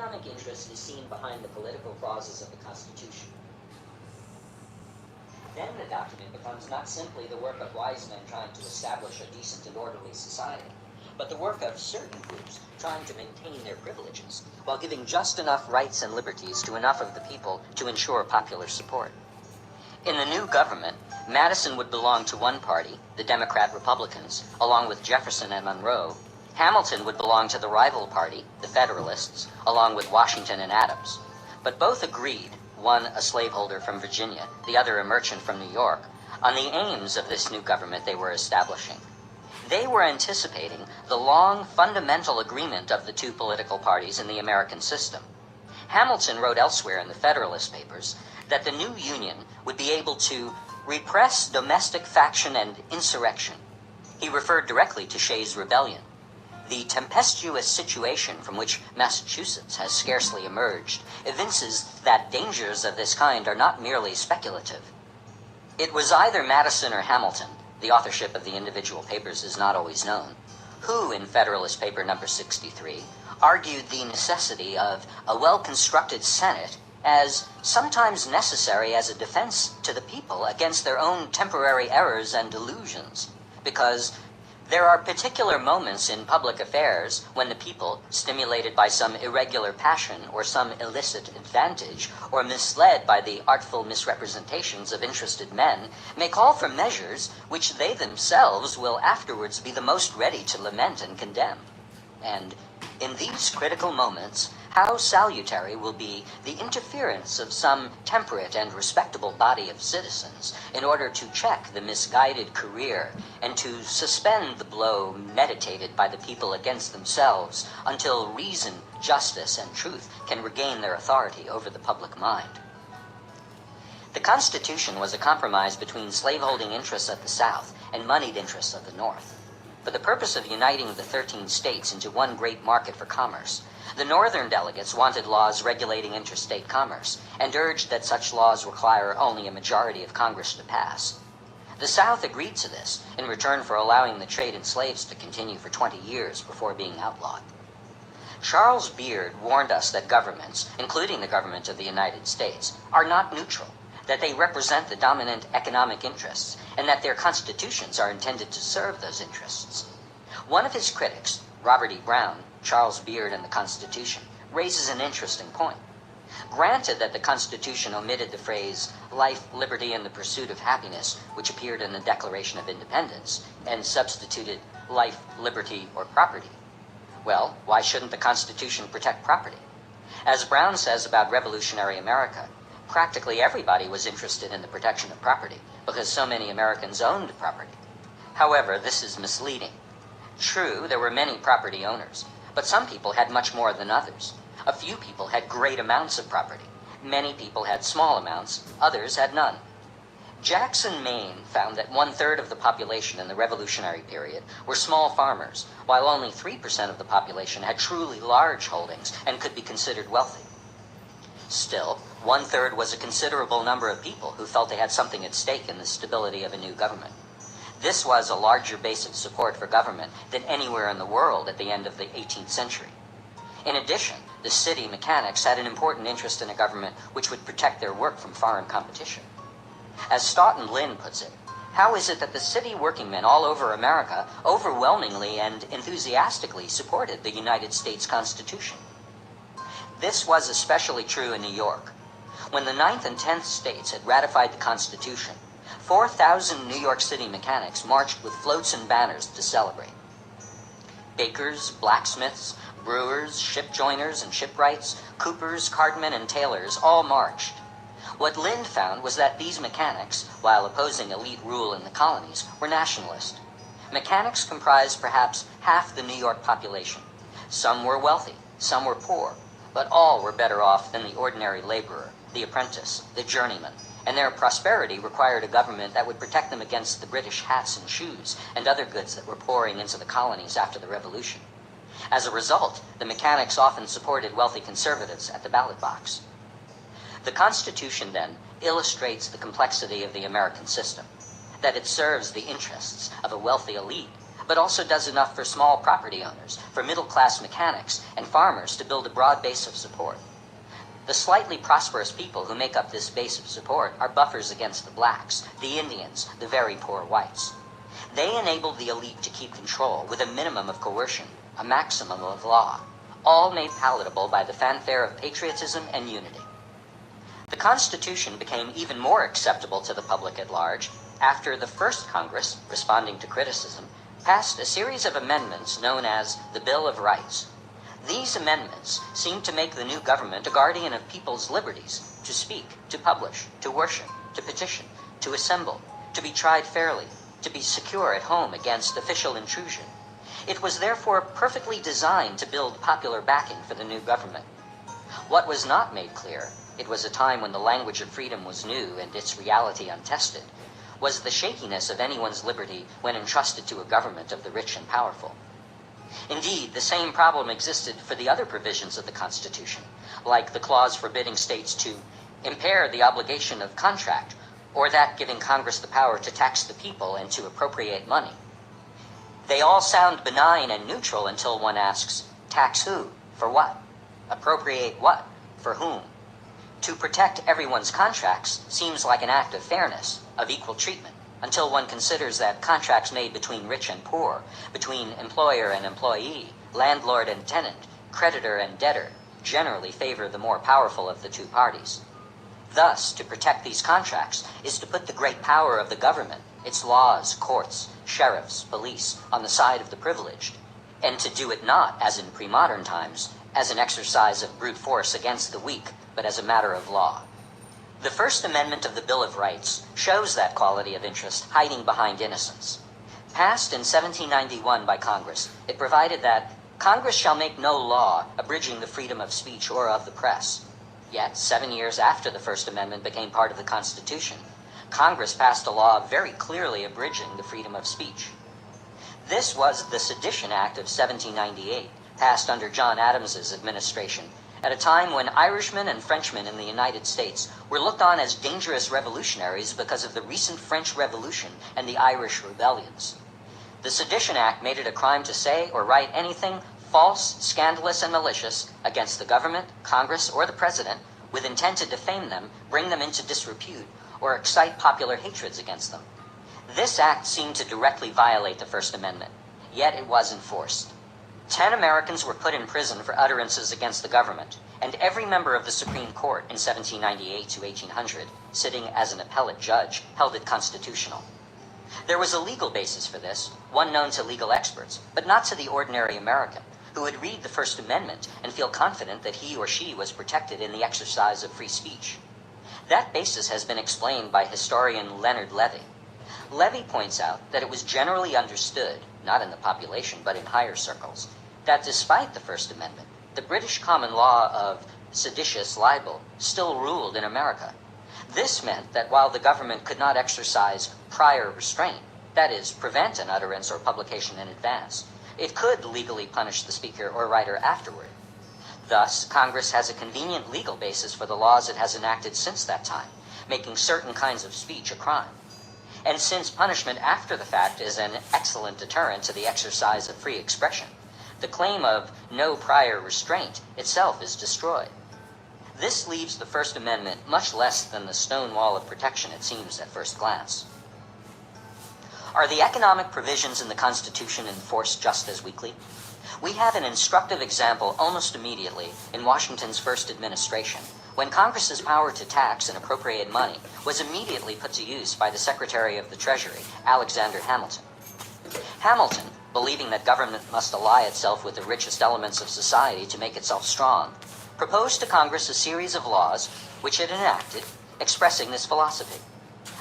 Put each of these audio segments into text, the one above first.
economic interest is seen behind the political clauses of the Constitution. Then the document becomes not simply the work of wise men trying to establish a decent and orderly society, but the work of certain groups trying to maintain their privileges, while giving just enough rights and liberties to enough of the people to ensure popular support. In the new government, Madison would belong to one party, the Democrat-Republicans, along with Jefferson and Monroe. Hamilton would belong to the rival party, the Federalists, along with Washington and Adams. But both agreed, one a slaveholder from Virginia, the other a merchant from New York, on the aims of this new government they were establishing. They were anticipating the long, fundamental agreement of the two political parties in the American system. Hamilton wrote elsewhere in the Federalist Papers that the new Union would be able to repress domestic faction and insurrection. He referred directly to Shays' Rebellion. The tempestuous situation from which Massachusetts has scarcely emerged evinces that dangers of this kind are not merely speculative. It was either Madison or Hamilton, the authorship of the individual papers is not always known, who, in Federalist Paper number 63, argued the necessity of a well-constructed Senate as sometimes necessary as a defense to the people against their own temporary errors and delusions, because there are particular moments in public affairs when the people, stimulated by some irregular passion or some illicit advantage, or misled by the artful misrepresentations of interested men, may call for measures which they themselves will afterwards be the most ready to lament and condemn. And in these critical moments, how salutary will be the interference of some temperate and respectable body of citizens in order to check the misguided career and to suspend the blow meditated by the people against themselves until reason, justice, and truth can regain their authority over the public mind. The Constitution was a compromise between slaveholding interests at the South and moneyed interests of the North. For the purpose of uniting the 13 states into one great market for commerce, the Northern delegates wanted laws regulating interstate commerce and urged that such laws require only a majority of Congress to pass. The South agreed to this in return for allowing the trade in slaves to continue for 20 years before being outlawed. Charles Beard warned us that governments, including the government of the United States, are not neutral, that they represent the dominant economic interests, and that their constitutions are intended to serve those interests. One of his critics, Robert E. Brown, Charles Beard and the Constitution, raises an interesting point. Granted that the Constitution omitted the phrase life, liberty, and the pursuit of happiness, which appeared in the Declaration of Independence, and substituted life, liberty, or property. Well, why shouldn't the Constitution protect property? As Brown says about revolutionary America, practically everybody was interested in the protection of property because so many Americans owned property. However, this is misleading. True, there were many property owners, but some people had much more than others. A few people had great amounts of property. Many people had small amounts, others had none. Jackson, Maine found that 1/3 of the population in the Revolutionary period were small farmers, while only 3% of the population had truly large holdings and could be considered wealthy. Still, 1/3 was a considerable number of people who felt they had something at stake in the stability of a new government. This was a larger base of support for government than anywhere in the world at the end of the 18th century. In addition, the city mechanics had an important interest in a government which would protect their work from foreign competition. As Stoughton Lynn puts it, how is it that the city workingmen all over America overwhelmingly and enthusiastically supported the United States Constitution? This was especially true in New York. When the 9th and 10th states had ratified the Constitution, 4,000 New York City mechanics marched with floats and banners to celebrate. Bakers, blacksmiths, brewers, ship joiners and shipwrights, coopers, cartmen, and tailors all marched. What Lind found was that these mechanics, while opposing elite rule in the colonies, were nationalist. Mechanics comprised perhaps half the New York population. Some were wealthy, some were poor, but all were better off than the ordinary laborer, the apprentice, the journeyman, and their prosperity required a government that would protect them against the British hats and shoes and other goods that were pouring into the colonies after the Revolution. As a result, the mechanics often supported wealthy conservatives at the ballot box. The Constitution, then, illustrates the complexity of the American system, that it serves the interests of a wealthy elite, but also does enough for small property owners, for middle-class mechanics, and farmers to build a broad base of support. The slightly prosperous people who make up this base of support are buffers against the blacks, the Indians, the very poor whites. They enable the elite to keep control with a minimum of coercion, a maximum of law, all made palatable by the fanfare of patriotism and unity. The Constitution became even more acceptable to the public at large after the first Congress, responding to criticism, passed a series of amendments known as the Bill of Rights. These amendments seemed to make the new government a guardian of people's liberties to speak, to publish, to worship, to petition, to assemble, to be tried fairly, to be secure at home against official intrusion. It was therefore perfectly designed to build popular backing for the new government. What was not made clear, it was a time when the language of freedom was new and its reality untested, was the shakiness of anyone's liberty when entrusted to a government of the rich and powerful. Indeed, the same problem existed for the other provisions of the Constitution, like the clause forbidding states to impair the obligation of contract, or that giving Congress the power to tax the people and to appropriate money. They all sound benign and neutral until one asks, tax who? For what? Appropriate what? For whom? To protect everyone's contracts seems like an act of fairness, of equal treatment, until one considers that contracts made between rich and poor, between employer and employee, landlord and tenant, creditor and debtor, generally favor the more powerful of the two parties. Thus, to protect these contracts is to put the great power of the government, its laws, courts, sheriffs, police, on the side of the privileged, and to do it not, as in pre-modern times, as an exercise of brute force against the weak, but as a matter of law. The First Amendment of the Bill of Rights shows that quality of interest hiding behind innocence. Passed in 1791 by Congress, it provided that Congress shall make no law abridging the freedom of speech or of the press. Yet, 7 years after the First Amendment became part of the Constitution, Congress passed a law very clearly abridging the freedom of speech. This was the Sedition Act of 1798, passed under John Adams's administration, at a time when Irishmen and Frenchmen in the United States were looked on as dangerous revolutionaries because of the recent French Revolution and the Irish rebellions. The Sedition Act made it a crime to say or write anything false, scandalous, and malicious against the government, Congress, or the President, with intent to defame them, bring them into disrepute, or excite popular hatreds against them. This act seemed to directly violate the First Amendment, yet it was enforced. 10 Americans were put in prison for utterances against the government, and every member of the Supreme Court in 1798 to 1800, sitting as an appellate judge, held it constitutional. There was a legal basis for this, one known to legal experts, but not to the ordinary American, who would read the First Amendment and feel confident that he or she was protected in the exercise of free speech. That basis has been explained by historian Leonard Levy. Levy points out that it was generally understood, not in the population but in higher circles, that despite the First Amendment, the British common law of seditious libel still ruled in America. This meant that while the government could not exercise prior restraint, that is, prevent an utterance or publication in advance, it could legally punish the speaker or writer afterward. Thus, Congress has a convenient legal basis for the laws it has enacted since that time, making certain kinds of speech a crime. And since punishment after the fact is an excellent deterrent to the exercise of free expression, the claim of no prior restraint itself is destroyed. This leaves the First Amendment much less than the stone wall of protection it seems at first glance. Are the economic provisions in the Constitution enforced just as weakly? We have an instructive example almost immediately in Washington's first administration, when Congress's power to tax and appropriate money was immediately put to use by the Secretary of the Treasury, Alexander Hamilton. Hamilton, believing that government must ally itself with the richest elements of society to make itself strong, proposed to Congress a series of laws, which it enacted, expressing this philosophy.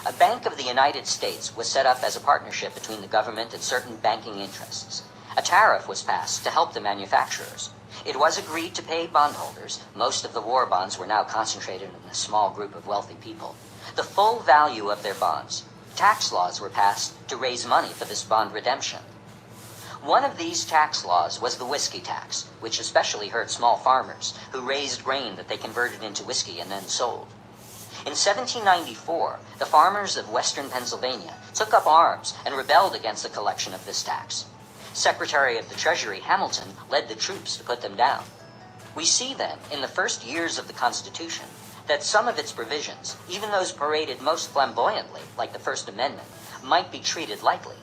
A Bank of the United States was set up as a partnership between the government and certain banking interests. A tariff was passed to help the manufacturers. It was agreed to pay bondholders, most of the war bonds were now concentrated in a small group of wealthy people, the full value of their bonds. Tax laws were passed to raise money for this bond redemption. One of these tax laws was the whiskey tax, which especially hurt small farmers who raised grain that they converted into whiskey and then sold. In 1794, the farmers of western Pennsylvania took up arms and rebelled against the collection of this tax. Secretary of the Treasury Hamilton led the troops to put them down. We see then, in the first years of the Constitution, that some of its provisions, even those paraded most flamboyantly, like the First Amendment, might be treated lightly.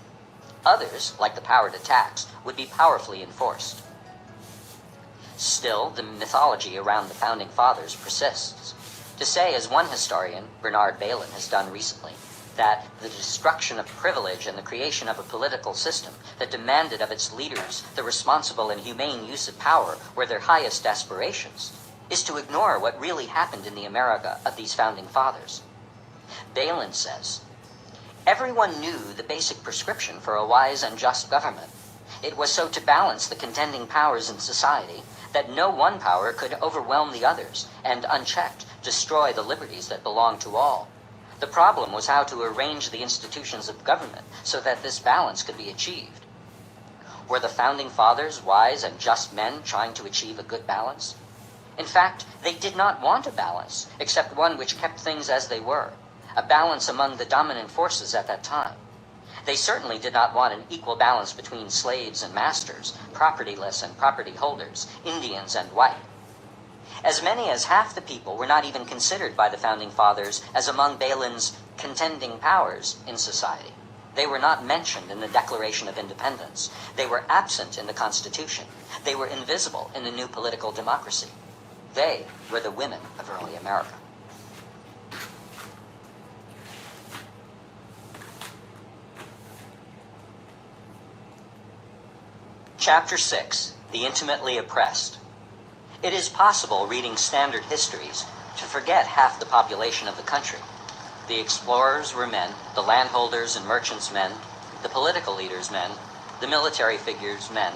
Others, like the power to tax, would be powerfully enforced. Still, the mythology around the Founding Fathers persists. To say, as one historian, Bernard Bailyn, has done recently, that the destruction of privilege and the creation of a political system that demanded of its leaders the responsible and humane use of power were their highest aspirations, is to ignore what really happened in the America of these Founding Fathers. Bailyn says, "Everyone knew the basic prescription for a wise and just government. It was so to balance the contending powers in society that no one power could overwhelm the others and, unchecked, destroy the liberties that belong to all. The problem was how to arrange the institutions of government so that this balance could be achieved." Were the Founding Fathers wise and just men trying to achieve a good balance? In fact, they did not want a balance, except one which kept things as they were, a balance among the dominant forces at that time. They certainly did not want an equal balance between slaves and masters, propertyless and property holders, Indians and white. As many as half the people were not even considered by the Founding Fathers as among Bailyn's contending powers in society. They were not mentioned in the Declaration of Independence. They were absent in the Constitution. They were invisible in the new political democracy. They were the women of early America. Chapter 6, The Intimately Oppressed. It is possible, reading standard histories, to forget half the population of the country. The explorers were men, the landholders and merchants men, the political leaders men, the military figures men.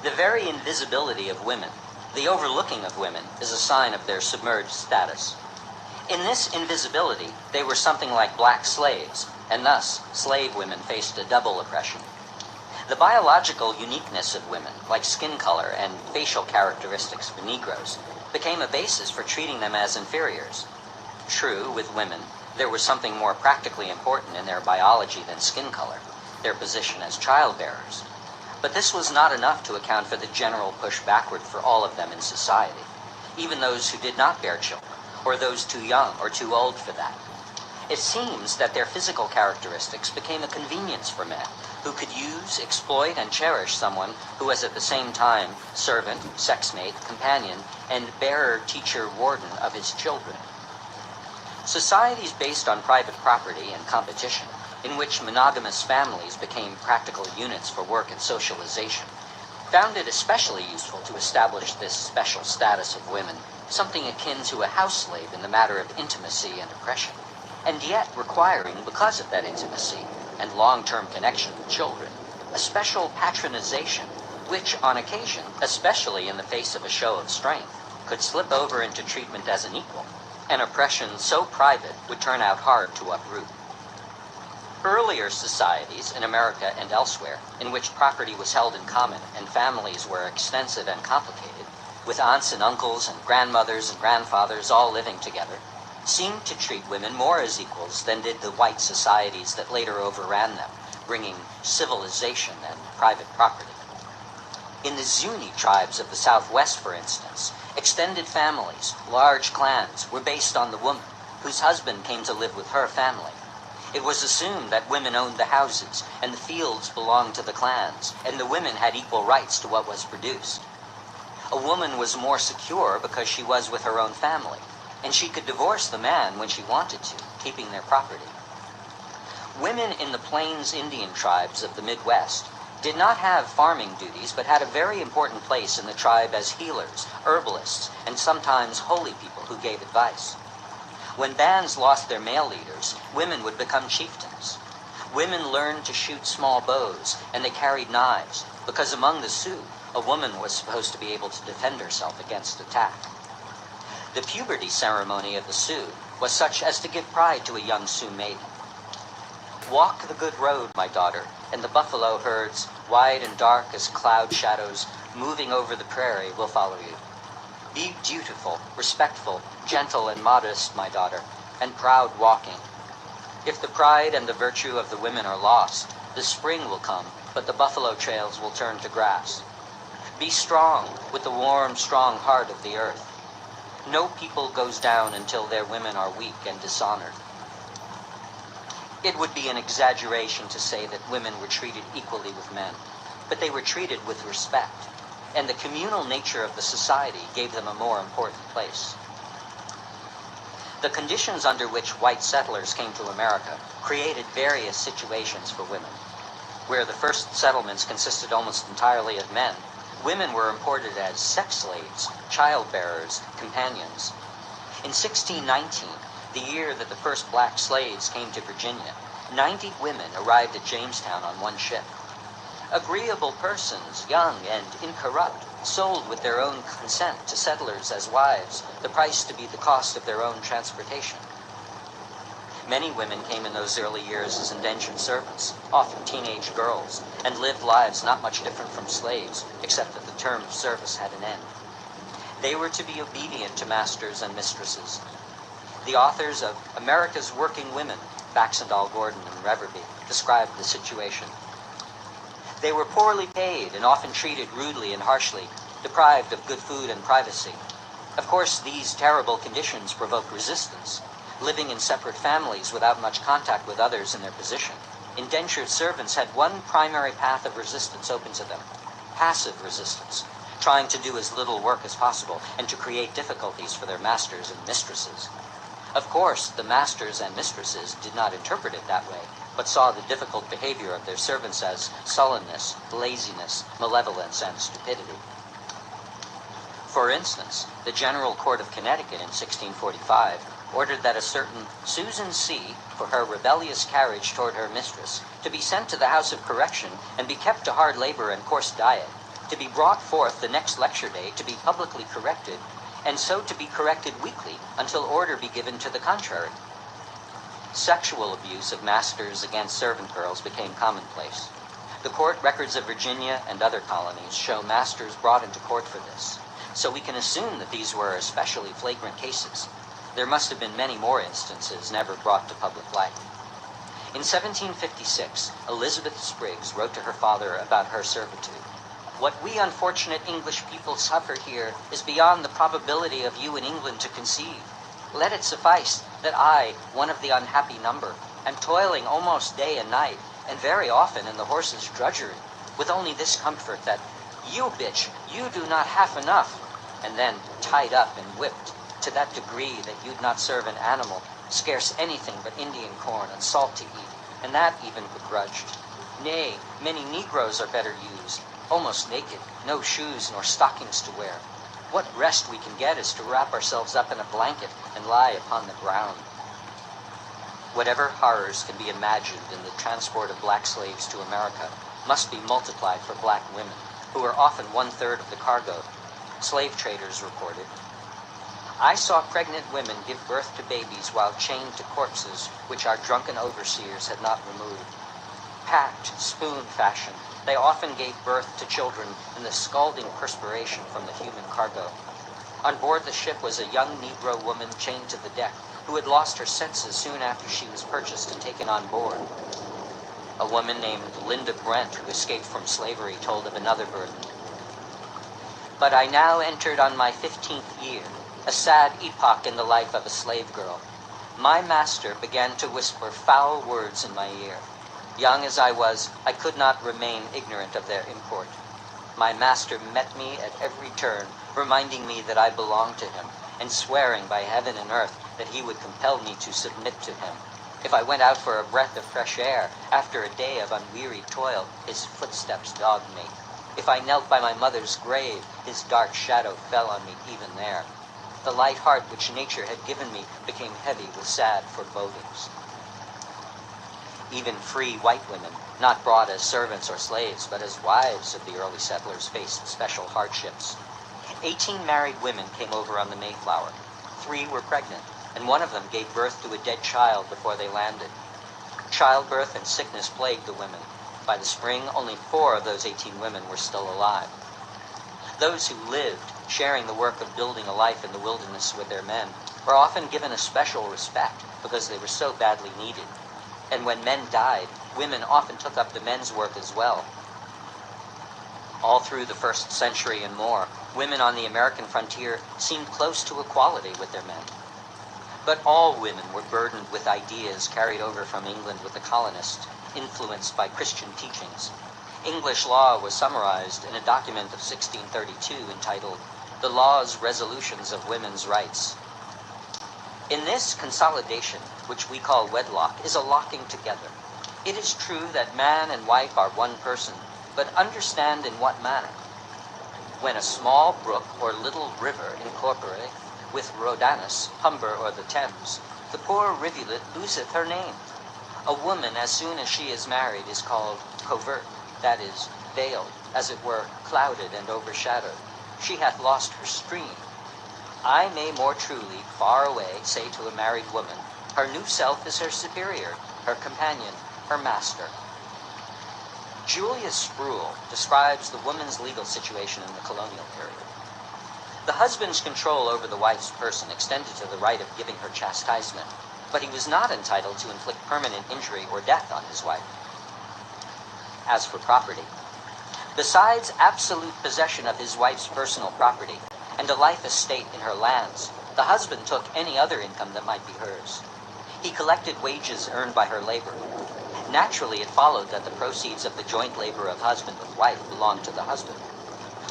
The very invisibility of women, the overlooking of women, is a sign of their submerged status. In this invisibility, they were something like black slaves, and thus slave women faced a double oppression. The biological uniqueness of women, like skin color and facial characteristics for Negroes, became a basis for treating them as inferiors. True, with women, there was something more practically important in their biology than skin color, their position as childbearers. But this was not enough to account for the general push backward for all of them in society, even those who did not bear children, or those too young or too old for that. It seems that their physical characteristics became a convenience for men, who could use, exploit, and cherish someone who was at the same time servant, sexmate, companion, and bearer, teacher, warden of his children. Societies based on private property and competition, in which monogamous families became practical units for work and socialization, found it especially useful to establish this special status of women, something akin to a house slave in the matter of intimacy and oppression, and yet requiring, because of that intimacy and long-term connection with children, a special patronization which, on occasion, especially in the face of a show of strength, could slip over into treatment as an equal. An oppression so private would turn out hard to uproot. Earlier societies in America and elsewhere, in which property was held in common and families were extensive and complicated, with aunts and uncles and grandmothers and grandfathers all living together, seemed to treat women more as equals than did the white societies that later overran them, bringing civilization and private property. In the Zuni tribes of the Southwest, for instance, extended families, large clans, were based on the woman, whose husband came to live with her family. It was assumed that women owned the houses, and the fields belonged to the clans, and the women had equal rights to what was produced. A woman was more secure because she was with her own family, and she could divorce the man when she wanted to, keeping their property. Women in the Plains Indian tribes of the Midwest did not have farming duties, but had a very important place in the tribe as healers, herbalists, and sometimes holy people who gave advice. When bands lost their male leaders, women would become chieftains. Women learned to shoot small bows, and they carried knives, because among the Sioux, a woman was supposed to be able to defend herself against attack. The puberty ceremony of the Sioux was such as to give pride to a young Sioux maiden. "Walk the good road, my daughter, and the buffalo herds, wide and dark as cloud shadows, moving over the prairie, will follow you. Be dutiful, respectful, gentle, and modest, my daughter, and proud walking. If the pride and the virtue of the women are lost, the spring will come, but the buffalo trails will turn to grass. Be strong with the warm, strong heart of the earth. No people goes down until their women are weak and dishonored. It would be an exaggeration to say that women were treated equally with men, but they were treated with respect, and the communal nature of the society gave them a more important place. The conditions under which white settlers came to America created various situations for women. Where the first settlements consisted almost entirely of men, women were imported as sex slaves, childbearers, companions. In 1619, the year that the first black slaves came to Virginia, 90 women arrived at Jamestown on one ship. Agreeable persons, young and incorrupt, sold with their own consent to settlers as wives, the price to be the cost of their own transportation. Many women came in those early years as indentured servants, often teenage girls, and lived lives not much different from slaves, except that the term of service had an end. They were to be obedient to masters and mistresses. The authors of America's Working Women, Baxendale, Gordon, and Reverby, described the situation. They were poorly paid and often treated rudely and harshly, deprived of good food and privacy. Of course, these terrible conditions provoked resistance. Living in separate families without much contact with others in their position, indentured servants had one primary path of resistance open to them: passive resistance, trying to do as little work as possible and to create difficulties for their masters and mistresses. Of course, the masters and mistresses did not interpret it that way, but saw the difficult behavior of their servants as sullenness, laziness, malevolence, and stupidity. For instance, the General Court of Connecticut in 1645 ordered that a certain Susan C., for her rebellious carriage toward her mistress, to be sent to the House of Correction and be kept to hard labor and coarse diet, to be brought forth the next lecture day to be publicly corrected, and so to be corrected weekly until order be given to the contrary. Sexual abuse of masters against servant girls became commonplace. The court records of Virginia and other colonies show masters brought into court for this, so we can assume that these were especially flagrant cases. There must have been many more instances never brought to public light. In 1756, Elizabeth Spriggs wrote to her father about her servitude. "What we unfortunate English people suffer here is beyond the probability of you in England to conceive. Let it suffice that I, one of the unhappy number, am toiling almost day and night, and very often in the horse's drudgery, with only this comfort that, you bitch, you do not half enough," and then tied up and whipped, to that degree that you'd not serve an animal, scarce anything but Indian corn and salt to eat, and that even begrudged. Nay, many Negroes are better used, almost naked, no shoes nor stockings to wear. What rest we can get is to wrap ourselves up in a blanket and lie upon the ground. Whatever horrors can be imagined in the transport of black slaves to America must be multiplied for black women, who are often 1/3 of the cargo. Slave traders reported, "I saw pregnant women give birth to babies while chained to corpses which our drunken overseers had not removed. Packed, spoon fashion, they often gave birth to children in the scalding perspiration from the human cargo. On board the ship was a young Negro woman chained to the deck, who had lost her senses soon after she was purchased and taken on board." A woman named Linda Brent, who escaped from slavery, told of another burden. "But I now entered on my 15th year, a sad epoch in the life of a slave girl. My master began to whisper foul words in my ear. Young as I was, I could not remain ignorant of their import. My master met me at every turn, reminding me that I belonged to him, and swearing by heaven and earth that he would compel me to submit to him. If I went out for a breath of fresh air, after a day of unwearied toil, his footsteps dogged me. If I knelt by my mother's grave, his dark shadow fell on me even there. The light heart which nature had given me became heavy with sad forebodings." Even free white women, not brought as servants or slaves, but as wives of the early settlers, faced special hardships. 18 married women came over on the Mayflower. 3 were pregnant, and one of them gave birth to a dead child before they landed. Childbirth and sickness plagued the women. By the spring, only 4 of those 18 women were still alive. Those who lived, sharing the work of building a life in the wilderness with their men, were often given a special respect because they were so badly needed. And when men died, women often took up the men's work as well, All through the first century and more, women on the American frontier seemed close to equality with their men. But all women were burdened with ideas carried over from England with the colonists, influenced by Christian teachings. English law was summarized in a document of 1632 entitled "The Laws, Resolutions of Women's Rights." In this consolidation, which we call wedlock, is a locking together. It is true that man and wife are one person, but understand in what manner. When a small brook or little river incorporate with Rhodanus, Humber, or the Thames, the poor rivulet loseth her name. A woman, as soon as she is married, is called covert, that is, veiled, as it were, clouded and overshadowed. She hath lost her stream. I may more truly, far away, say to a married woman, her new self is her superior, her companion, her master. Julius Sproul describes the woman's legal situation in the colonial period. The husband's control over the wife's person extended to the right of giving her chastisement, but he was not entitled to inflict permanent injury or death on his wife. As for property, besides absolute possession of his wife's personal property and a life estate in her lands, the husband took any other income that might be hers. He collected wages earned by her labor. Naturally, it followed that the proceeds of the joint labor of husband and wife belonged to the husband.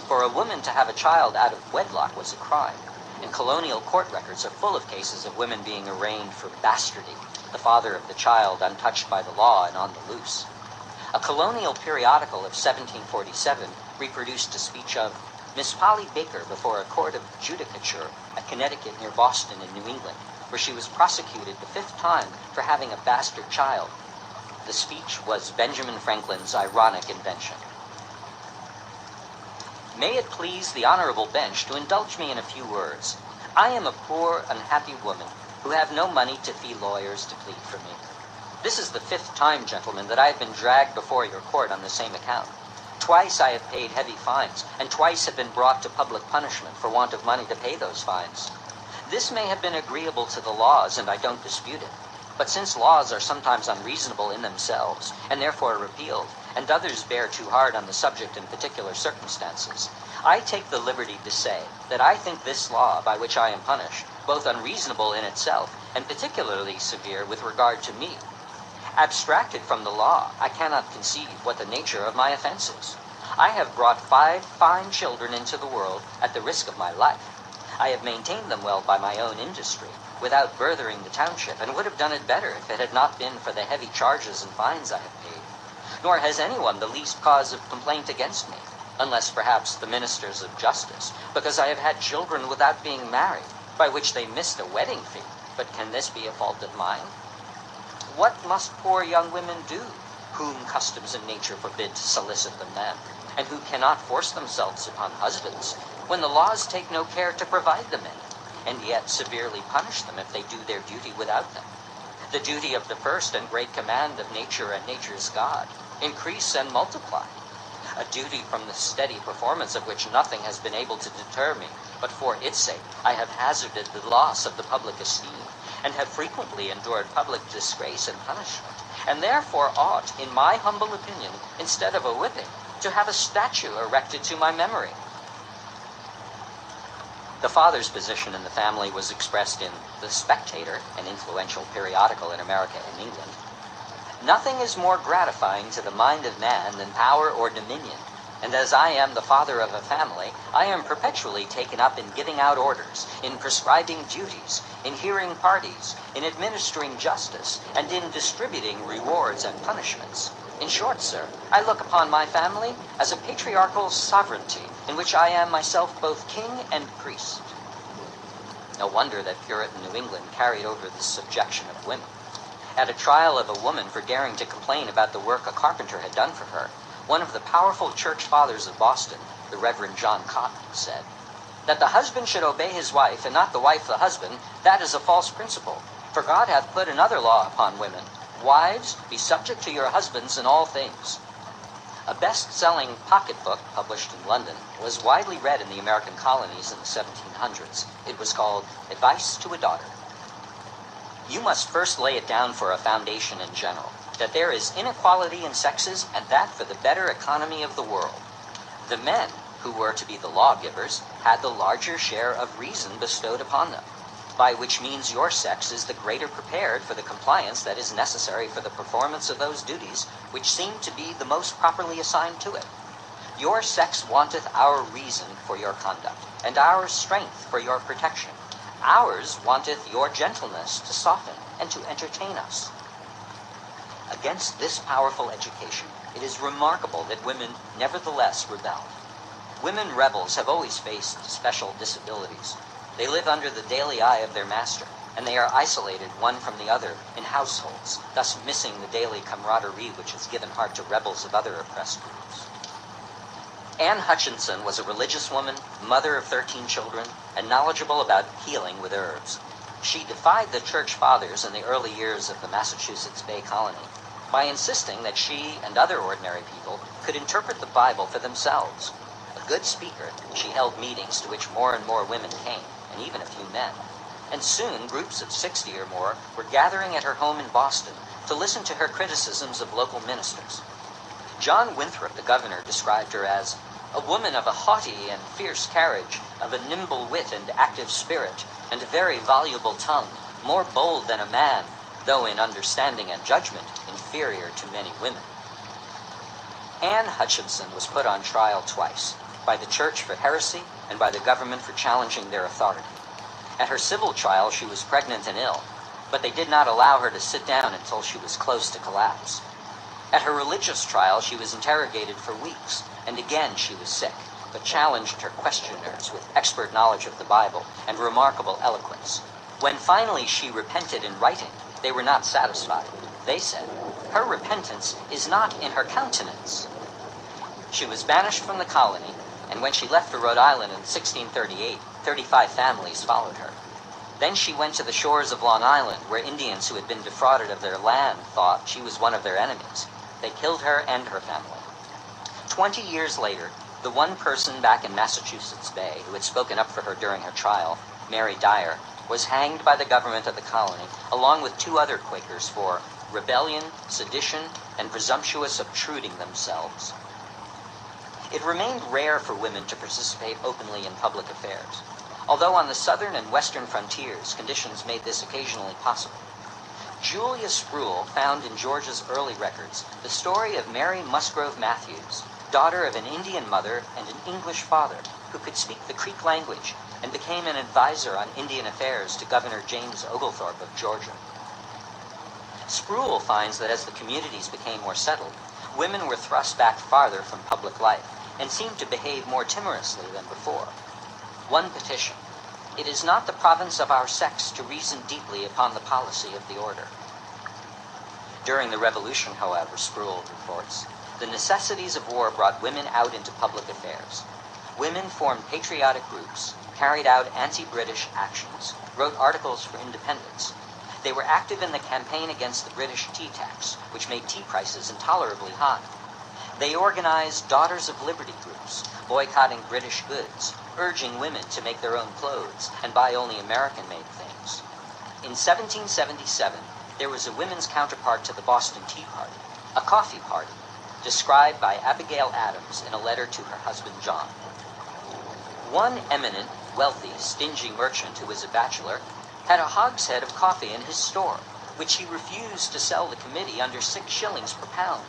For a woman to have a child out of wedlock was a crime, and colonial court records are full of cases of women being arraigned for bastardy, the father of the child untouched by the law and on the loose. A colonial periodical of 1747 reproduced a speech of Miss Polly Baker before a court of judicature at Connecticut near Boston in New England, where she was prosecuted the 5th time for having a bastard child. The speech was Benjamin Franklin's ironic invention. May it please the honorable bench to indulge me in a few words. I am a poor, unhappy woman who have no money to fee lawyers to plead for me. This is the 5th time, gentlemen, that I have been dragged before your court on the same account. Twice I have paid heavy fines, and twice have been brought to public punishment for want of money to pay those fines. This may have been agreeable to the laws, and I don't dispute it. But since laws are sometimes unreasonable in themselves, and therefore repealed, and others bear too hard on the subject in particular circumstances, I take the liberty to say that I think this law by which I am punished both unreasonable in itself and particularly severe with regard to me. Abstracted from the law, I cannot conceive what the nature of my offense is. I have brought 5 fine children into the world at the risk of my life. I have maintained them well by my own industry, without burthering the township, and would have done it better if it had not been for the heavy charges and fines I have paid. Nor has anyone the least cause of complaint against me, unless perhaps the ministers of justice, because I have had children without being married, by which they missed a wedding fee. But can this be a fault of mine? What must poor young women do, whom customs and nature forbid to solicit them then, and who cannot force themselves upon husbands, when the laws take no care to provide them any, and yet severely punish them if they do their duty without them? The duty of the first and great command of nature and nature's God, increase and multiply. A duty from the steady performance of which nothing has been able to deter me, but for its sake I have hazarded the loss of the public esteem, and have frequently endured public disgrace and punishment, and therefore ought, in my humble opinion, instead of a whipping, to have a statue erected to my memory. The father's position in the family was expressed in The Spectator, an influential periodical in America and England. Nothing is more gratifying to the mind of man than power or dominion, and as I am the father of a family, I am perpetually taken up in giving out orders, in prescribing duties, in hearing parties, in administering justice, and in distributing rewards and punishments. In short, sir, I look upon my family as a patriarchal sovereignty, in which I am myself both king and priest. No wonder that Puritan New England carried over this subjection of women. At a trial of a woman for daring to complain about the work a carpenter had done for her, one of the powerful church fathers of Boston, the Reverend John Cotton, said, "That the husband should obey his wife, and not the wife the husband, that is a false principle. For God hath put another law upon women. Wives, be subject to your husbands in all things." A best-selling pocketbook, published in London, was widely read in the American colonies in the 1700s. It was called Advice to a Daughter. You must first lay it down for a foundation in general, that there is inequality in sexes, and that for the better economy of the world. The men, who were to be the lawgivers, had the larger share of reason bestowed upon them, by which means your sex is the greater prepared for the compliance that is necessary for the performance of those duties which seem to be the most properly assigned to it. Your sex wanteth our reason for your conduct, and our strength for your protection. Ours wanteth your gentleness to soften and to entertain us. Against this powerful education, it is remarkable that women nevertheless rebel. Women rebels have always faced special disabilities. They live under the daily eye of their master, and they are isolated one from the other in households, thus missing the daily camaraderie which has given heart to rebels of other oppressed groups. Anne Hutchinson was a religious woman, mother of 13 children, and knowledgeable about healing with herbs. She defied the church fathers in the early years of the Massachusetts Bay Colony by insisting that she and other ordinary people could interpret the Bible for themselves. A good speaker, she held meetings to which more and more women came, and even a few men. And soon groups of 60 or more were gathering at her home in Boston to listen to her criticisms of local ministers. John Winthrop, the governor, described her as a woman of a haughty and fierce carriage, of a nimble wit and active spirit, and a very voluble tongue, more bold than a man, though in understanding and judgment inferior to many women. Anne Hutchinson was put on trial twice, by the church for heresy and by the government for challenging their authority. At her civil trial she was pregnant and ill, but they did not allow her to sit down until she was close to collapse. At her religious trial she was interrogated for weeks, and again she was sick, but challenged her questioners with expert knowledge of the Bible and remarkable eloquence. When finally she repented in writing, they were not satisfied. They said, "Her repentance is not in her countenance." She was banished from the colony, and when she left for Rhode Island in 1638, 35 families followed her. Then she went to the shores of Long Island, where Indians who had been defrauded of their land thought she was one of their enemies. They killed her and her family. 20 years later, the one person back in Massachusetts Bay who had spoken up for her during her trial, Mary Dyer, was hanged by the government of the colony, along with 2 other Quakers for rebellion, sedition, and presumptuous obtruding themselves. It remained rare for women to participate openly in public affairs, although on the southern and western frontiers conditions made this occasionally possible. Julia Sproul found in Georgia's early records the story of Mary Musgrove Matthews, daughter of an Indian mother and an English father, who could speak the Creek language and became an advisor on Indian affairs to Governor James Oglethorpe of Georgia. Sproul finds that as the communities became more settled, women were thrust back farther from public life and seemed to behave more timorously than before. One petition: "It is not the province of our sex to reason deeply upon the policy of the order." During the Revolution, however, Sproul reports, the necessities of war brought women out into public affairs. Women formed patriotic groups, carried out anti-British actions, wrote articles for independence. They were active in the campaign against the British tea tax, which made tea prices intolerably high. They organized Daughters of Liberty groups, boycotting British goods, urging women to make their own clothes and buy only American-made things. In 1777, there was a women's counterpart to the Boston Tea Party, a coffee party, described by Abigail Adams in a letter to her husband John. One eminent, wealthy, stingy merchant who was a bachelor had a hogshead of coffee in his store, which he refused to sell the committee under 6 shillings per pound.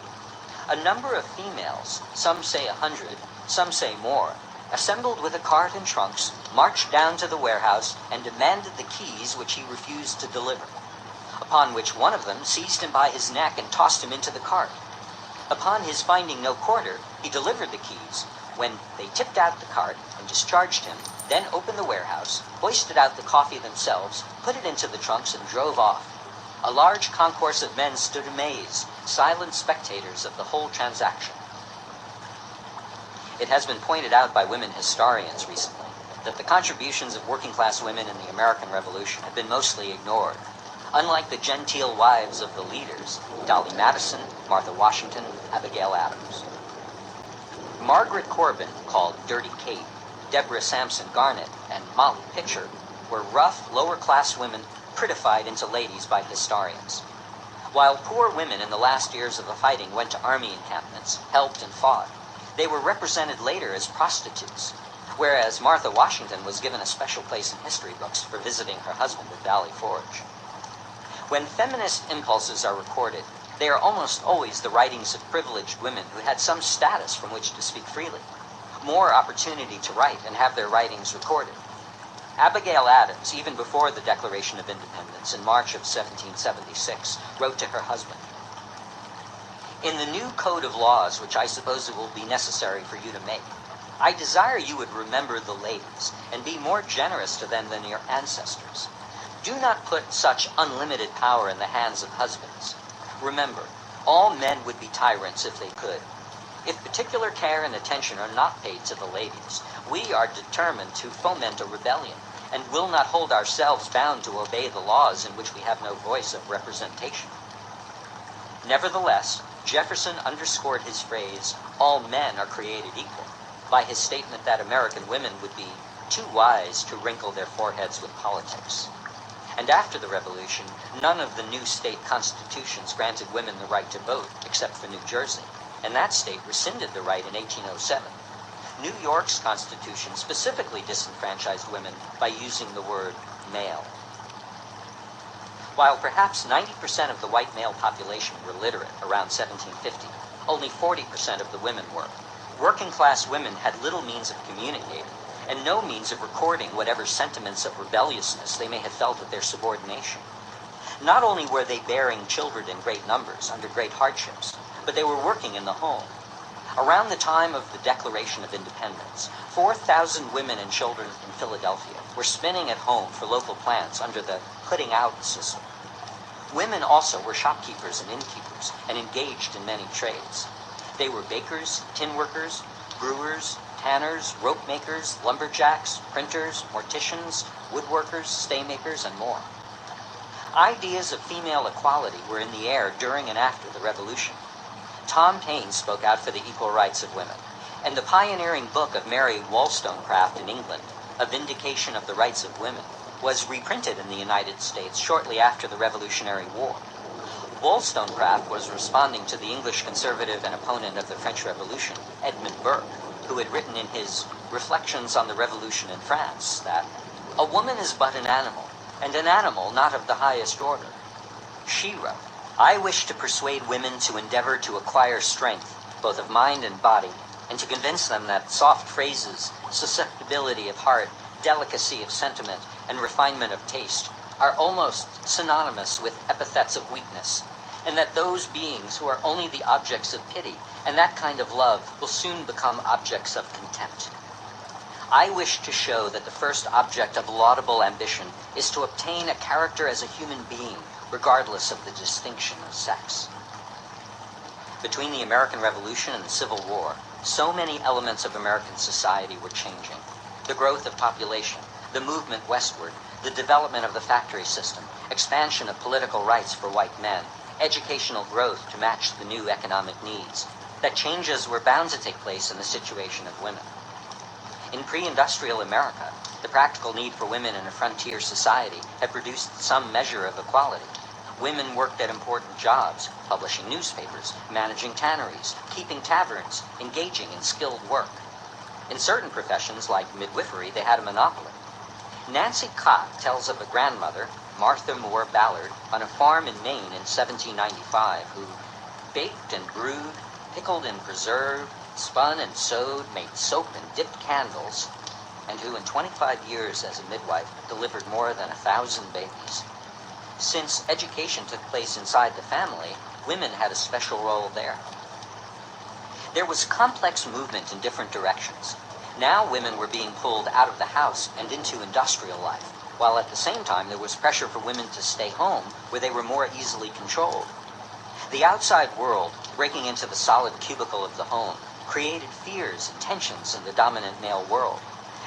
A number of females, some say 100, some say more, assembled with a cart and trunks, marched down to the warehouse and demanded the keys which he refused to deliver, upon which one of them seized him by his neck and tossed him into the cart. Upon his finding no quarter, he delivered the keys, when they tipped out the cart and discharged him, then opened the warehouse, hoisted out the coffee themselves, put it into the trunks, and drove off. A large concourse of men stood amazed, silent spectators of the whole transaction. It has been pointed out by women historians recently that the contributions of working-class women in the American Revolution have been mostly ignored. Unlike the genteel wives of the leaders, Dolly Madison, Martha Washington, Abigail Adams. Margaret Corbin, called Dirty Kate, Deborah Sampson Garnett, and Molly Pitcher were rough, lower-class women prettified into ladies by historians. While poor women in the last years of the fighting went to army encampments, helped and fought, They were represented later as prostitutes, whereas Martha Washington was given a special place in history books for visiting her husband at Valley Forge. When feminist impulses are recorded, they are almost always the writings of privileged women who had some status from which to speak freely, more opportunity to write and have their writings recorded. Abigail Adams, even before the Declaration of Independence in March of 1776, wrote to her husband, "In the new code of laws, which I suppose it will be necessary for you to make, I desire you would remember the ladies and be more generous to them than your ancestors. Do not put such unlimited power in the hands of husbands. Remember, all men would be tyrants if they could. If particular care and attention are not paid to the ladies, we are determined to foment a rebellion, and will not hold ourselves bound to obey the laws in which we have no voice of representation." Nevertheless, Jefferson underscored his phrase, "all men are created equal," by his statement that American women would be too wise to wrinkle their foreheads with politics. And after the Revolution, none of the new state constitutions granted women the right to vote, except for New Jersey, and that state rescinded the right in 1807. New York's constitution specifically disenfranchised women by using the word male. While perhaps 90% of the white male population were literate around 1750, only 40% of the women were. Working-class women had little means of communicating, and no means of recording whatever sentiments of rebelliousness they may have felt at their subordination. Not only were they bearing children in great numbers under great hardships, but they were working in the home. Around the time of the Declaration of Independence, 4,000 women and children in Philadelphia were spinning at home for local plants under the putting out system. Women also were shopkeepers and innkeepers and engaged in many trades. They were bakers, tin workers, brewers, tanners, rope makers, lumberjacks, printers, morticians, woodworkers, staymakers, and more. Ideas of female equality were in the air during and after the Revolution. Tom Paine spoke out for the equal rights of women, and the pioneering book of Mary Wollstonecraft in England, A Vindication of the Rights of Women, was reprinted in the United States shortly after the Revolutionary War. Wollstonecraft was responding to the English conservative and opponent of the French Revolution, Edmund Burke, who had written in his Reflections on the Revolution in France that "a woman is but an animal, and an animal not of the highest order." She wrote, "I wish to persuade women to endeavor to acquire strength, both of mind and body, and to convince them that soft phrases, susceptibility of heart, delicacy of sentiment, and refinement of taste are almost synonymous with epithets of weakness, and that those beings who are only the objects of pity and that kind of love will soon become objects of contempt. I wish to show that the first object of laudable ambition is to obtain a character as a human being, regardless of the distinction of sex." Between the American Revolution and the Civil War, so many elements of American society were changing. The growth of population, the movement westward, the development of the factory system, expansion of political rights for white men, educational growth to match the new economic needs, that changes were bound to take place in the situation of women. In pre-industrial America, the practical need for women in a frontier society had produced some measure of equality. Women worked at important jobs, publishing newspapers, managing tanneries, keeping taverns, engaging in skilled work. In certain professions, like midwifery, they had a monopoly. Nancy Cott tells of a grandmother, Martha Moore Ballard, on a farm in Maine in 1795, who baked and brewed, pickled and preserved, spun and sewed, made soap and dipped candles, and who in 25 years as a midwife delivered more than 1,000 babies. Since education took place inside the family, women had a special role there. There was complex movement in different directions. Now women were being pulled out of the house and into industrial life, while at the same time there was pressure for women to stay home where they were more easily controlled. The outside world, breaking into the solid cubicle of the home, created fears and tensions in the dominant male world,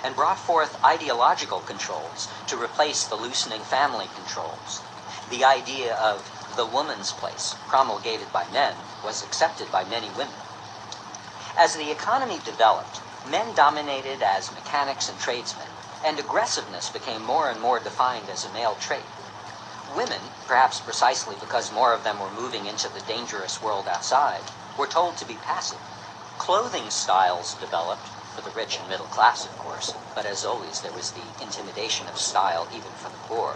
and brought forth ideological controls to replace the loosening family controls. The idea of the woman's place, promulgated by men, was accepted by many women. As the economy developed, men dominated as mechanics and tradesmen, and aggressiveness became more and more defined as a male trait. Women, perhaps precisely because more of them were moving into the dangerous world outside, were told to be passive. clothing styles developed, for the rich and middle class, of course, but as always there was the intimidation of style even for the poor,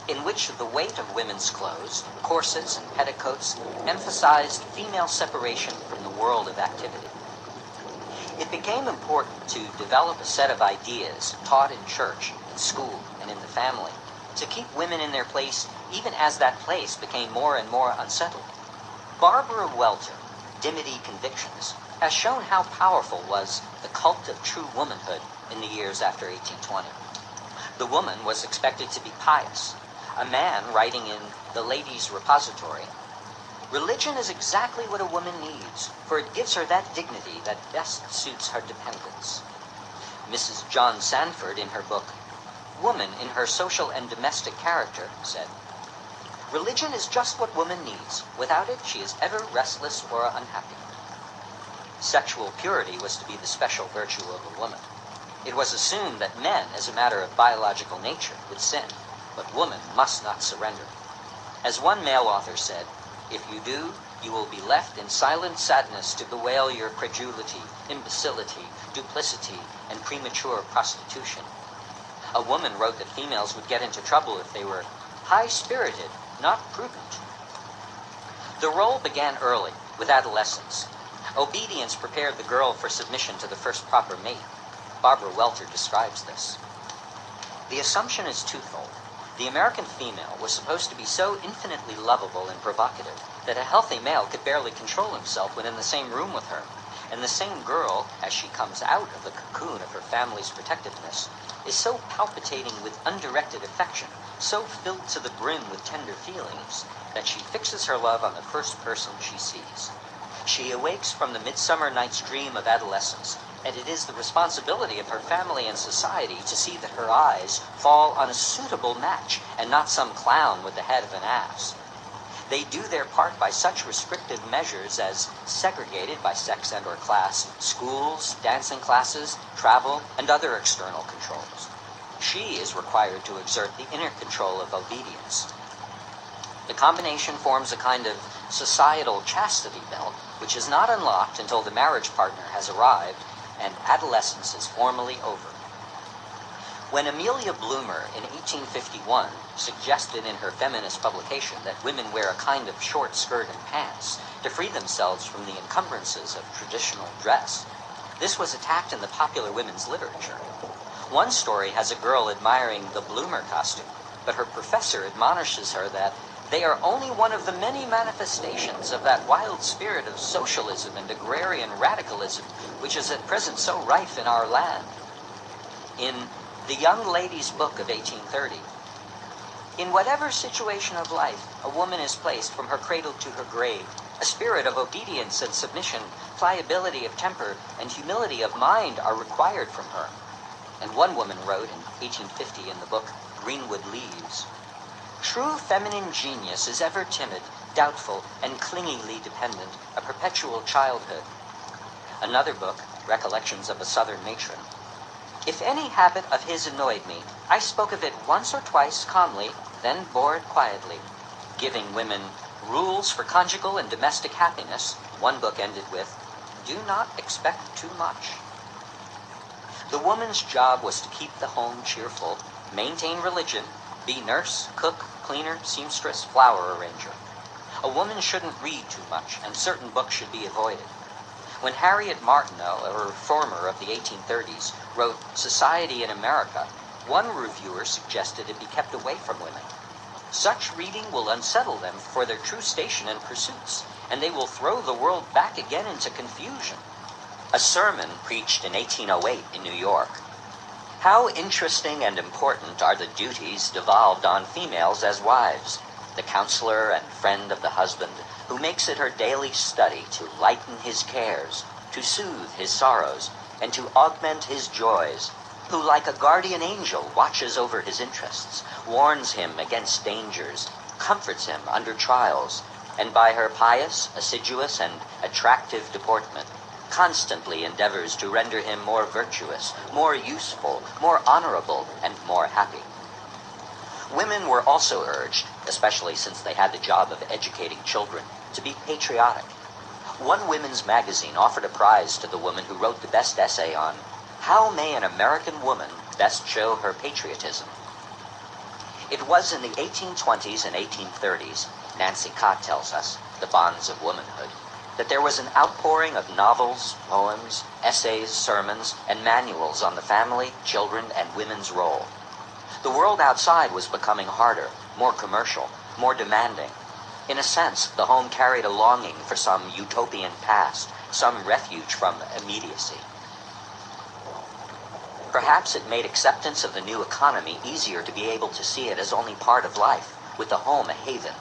in which the weight of women's clothes, corsets and petticoats, emphasized female separation from the world of activity. It became important to develop a set of ideas taught in church, in school, and in the family, to keep women in their place even as that place became more and more unsettled. Barbara Welter, Dimity Convictions, has shown how powerful was the cult of true womanhood in the years after 1820. The woman was expected to be pious. A man writing in The Ladies' Repository, "Religion is exactly what a woman needs, for it gives her that dignity that best suits her dependence." Mrs. John Sanford, in her book Woman in Her Social and Domestic Character, said, "Religion is just what woman needs. Without it, she is ever restless or unhappy." Sexual purity was to be the special virtue of a woman. It was assumed that men, as a matter of biological nature, would sin, but woman must not surrender. As one male author said, "If you do, you will be left in silent sadness to bewail your credulity, imbecility, duplicity, and premature prostitution." A woman wrote that females would get into trouble if they were high-spirited, not prudent. The role began early, with adolescence. Obedience prepared the girl for submission to the first proper mate. Barbara Welter describes this. The assumption is twofold. The American female was supposed to be so infinitely lovable and provocative that a healthy male could barely control himself when in the same room with her. And the same girl, as she comes out of the cocoon of her family's protectiveness, is so palpitating with undirected affection, so filled to the brim with tender feelings, that she fixes her love on the first person she sees. She awakes from the midsummer night's dream of adolescence, and it is the responsibility of her family and society to see that her eyes fall on a suitable match and not some clown with the head of an ass. They do their part by such restrictive measures as segregated by sex and or class, schools, dancing classes, travel, and other external controls. She is required to exert the inner control of obedience. The combination forms a kind of societal chastity belt, which is not unlocked until the marriage partner has arrived and adolescence is formally over. When Amelia Bloomer in 1851 suggested in her feminist publication that women wear a kind of short skirt and pants to free themselves from the encumbrances of traditional dress, this was attacked in the popular women's literature. One story has a girl admiring the Bloomer costume, but her professor admonishes her that they are only one of the many manifestations of that wild spirit of socialism and agrarian radicalism which is at present so rife in our land. In The Young Lady's Book of 1830, "In whatever situation of life a woman is placed from her cradle to her grave, a spirit of obedience and submission, pliability of temper, and humility of mind are required from her." And one woman wrote in 1850 in the book Greenwood Leaves, "True feminine genius is ever timid, doubtful, and clingingly dependent, a perpetual childhood." Another book, Recollections of a Southern Matron, "If any habit of his annoyed me, I spoke of it once or twice calmly, then bore it quietly." Giving women rules for conjugal and domestic happiness, one book ended with, "Do not expect too much." The woman's job was to keep the home cheerful, maintain religion, be nurse, cook, cleaner, seamstress, flower arranger. A woman shouldn't read too much, and certain books should be avoided. When Harriet Martineau, a reformer of the 1830s, wrote Society in America, one reviewer suggested it be kept away from women. Such reading will unsettle them for their true station and pursuits, and they will throw the world back again into confusion. A sermon preached in 1808 in New York. How interesting and important are the duties devolved on females as wives, the counselor and friend of the husband, who makes it her daily study to lighten his cares, to soothe his sorrows, and to augment his joys, who like a guardian angel watches over his interests, warns him against dangers, comforts him under trials, and by her pious, assiduous, and attractive deportment, constantly endeavors to render him more virtuous, more useful, more honorable, and more happy. Women were also urged, especially since they had the job of educating children, to be patriotic. One women's magazine offered a prize to the woman who wrote the best essay on how may an American woman best show her patriotism. It was in the 1820s and 1830s, Nancy Cott tells us, the bonds of womanhood, that there was an outpouring of novels, poems, essays, sermons, and manuals on the family, children, and women's role. The world outside was becoming harder, more commercial, more demanding. In a sense, the home carried a longing for some utopian past, some refuge from immediacy. Perhaps it made acceptance of the new economy easier to be able to see it as only part of life, with the home a haven.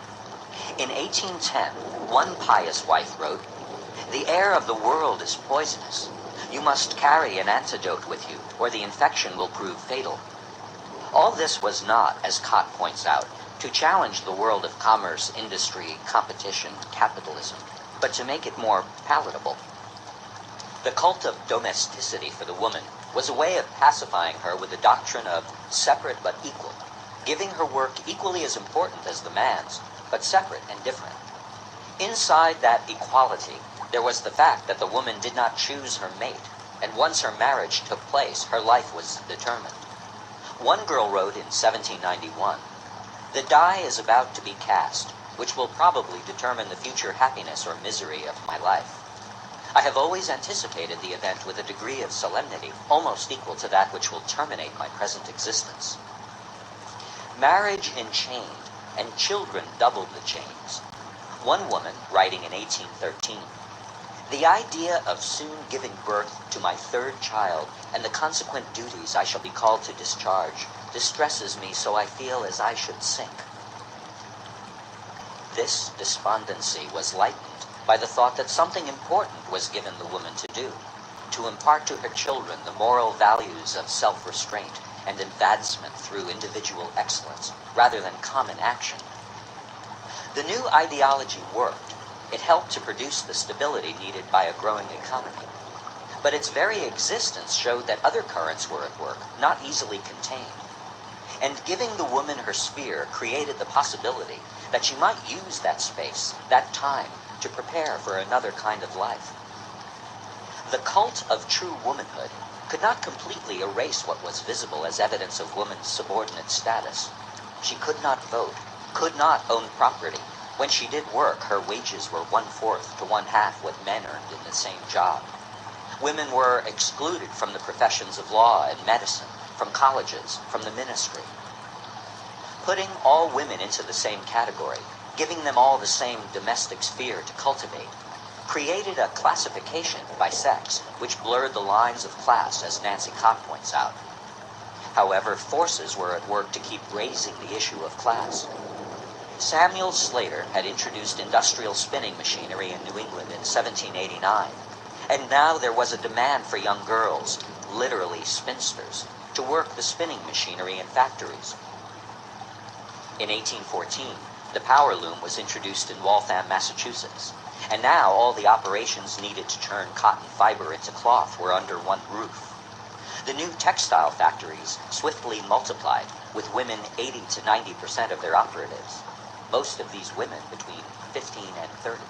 In 1810, one pious wife wrote, "The air of the world is poisonous. You must carry an antidote with you, or the infection will prove fatal." All this was not, as Cott points out, to challenge the world of commerce, industry, competition, capitalism, but to make it more palatable. The cult of domesticity for the woman was a way of pacifying her with the doctrine of separate but equal, giving her work equally as important as the man's, but separate and different. Inside that equality, there was the fact that the woman did not choose her mate, and once her marriage took place, her life was determined. One girl wrote in 1791, "The die is about to be cast, which will probably determine the future happiness or misery of my life. I have always anticipated the event with a degree of solemnity almost equal to that which will terminate my present existence." Marriage enchained, and children doubled the chains. One woman, writing in 1813, "The idea of soon giving birth to my third child and the consequent duties I shall be called to discharge distresses me so I feel as I should sink." This despondency was lightened by the thought that something important was given the woman to do, to impart to her children the moral values of self-restraint and advancement through individual excellence, rather than common action. The new ideology worked. It helped to produce the stability needed by a growing economy. But its very existence showed that other currents were at work, not easily contained. And giving the woman her sphere created the possibility that she might use that space, that time, to prepare for another kind of life. The cult of true womanhood could not completely erase what was visible as evidence of woman's subordinate status. She could not vote, could not own property. When she did work, her wages were 1/4 to 1/2 what men earned in the same job. Women were excluded from the professions of law and medicine, from colleges, from the ministry. Putting all women into the same category, giving them all the same domestic sphere to cultivate, created a classification by sex which blurred the lines of class, as Nancy Cott points out. However, forces were at work to keep raising the issue of class. Samuel Slater had introduced industrial spinning machinery in New England in 1789, and now there was a demand for young girls, literally spinsters, to work the spinning machinery in factories. In 1814, the power loom was introduced in Waltham, Massachusetts, and now all the operations needed to turn cotton fiber into cloth were under one roof. The new textile factories swiftly multiplied, with women 80 to 90% of their operatives, most of these women between 15 and 30.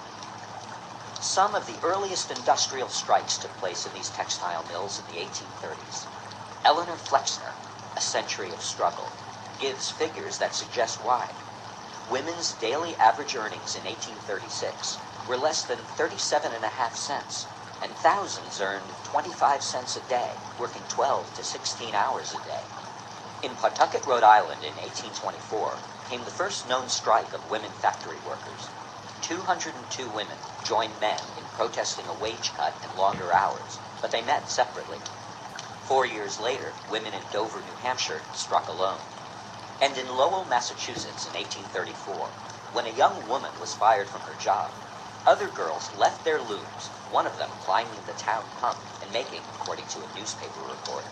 Some of the earliest industrial strikes took place in these textile mills in the 1830s. Eleanor Flexner, A Century of Struggle, gives figures that suggest why. Women's daily average earnings in 1836 were less than 37.5 cents, and thousands earned 25 cents a day, working 12 to 16 hours a day. In Pawtucket, Rhode Island in 1824 came the first known strike of women factory workers. 202 women joined men in protesting a wage cut and longer hours, but they met separately. 4 years later, women in Dover, New Hampshire struck alone. And in Lowell, Massachusetts in 1834, when a young woman was fired from her job, other girls left their looms, one of them climbing the town pump and making, according to a newspaper report,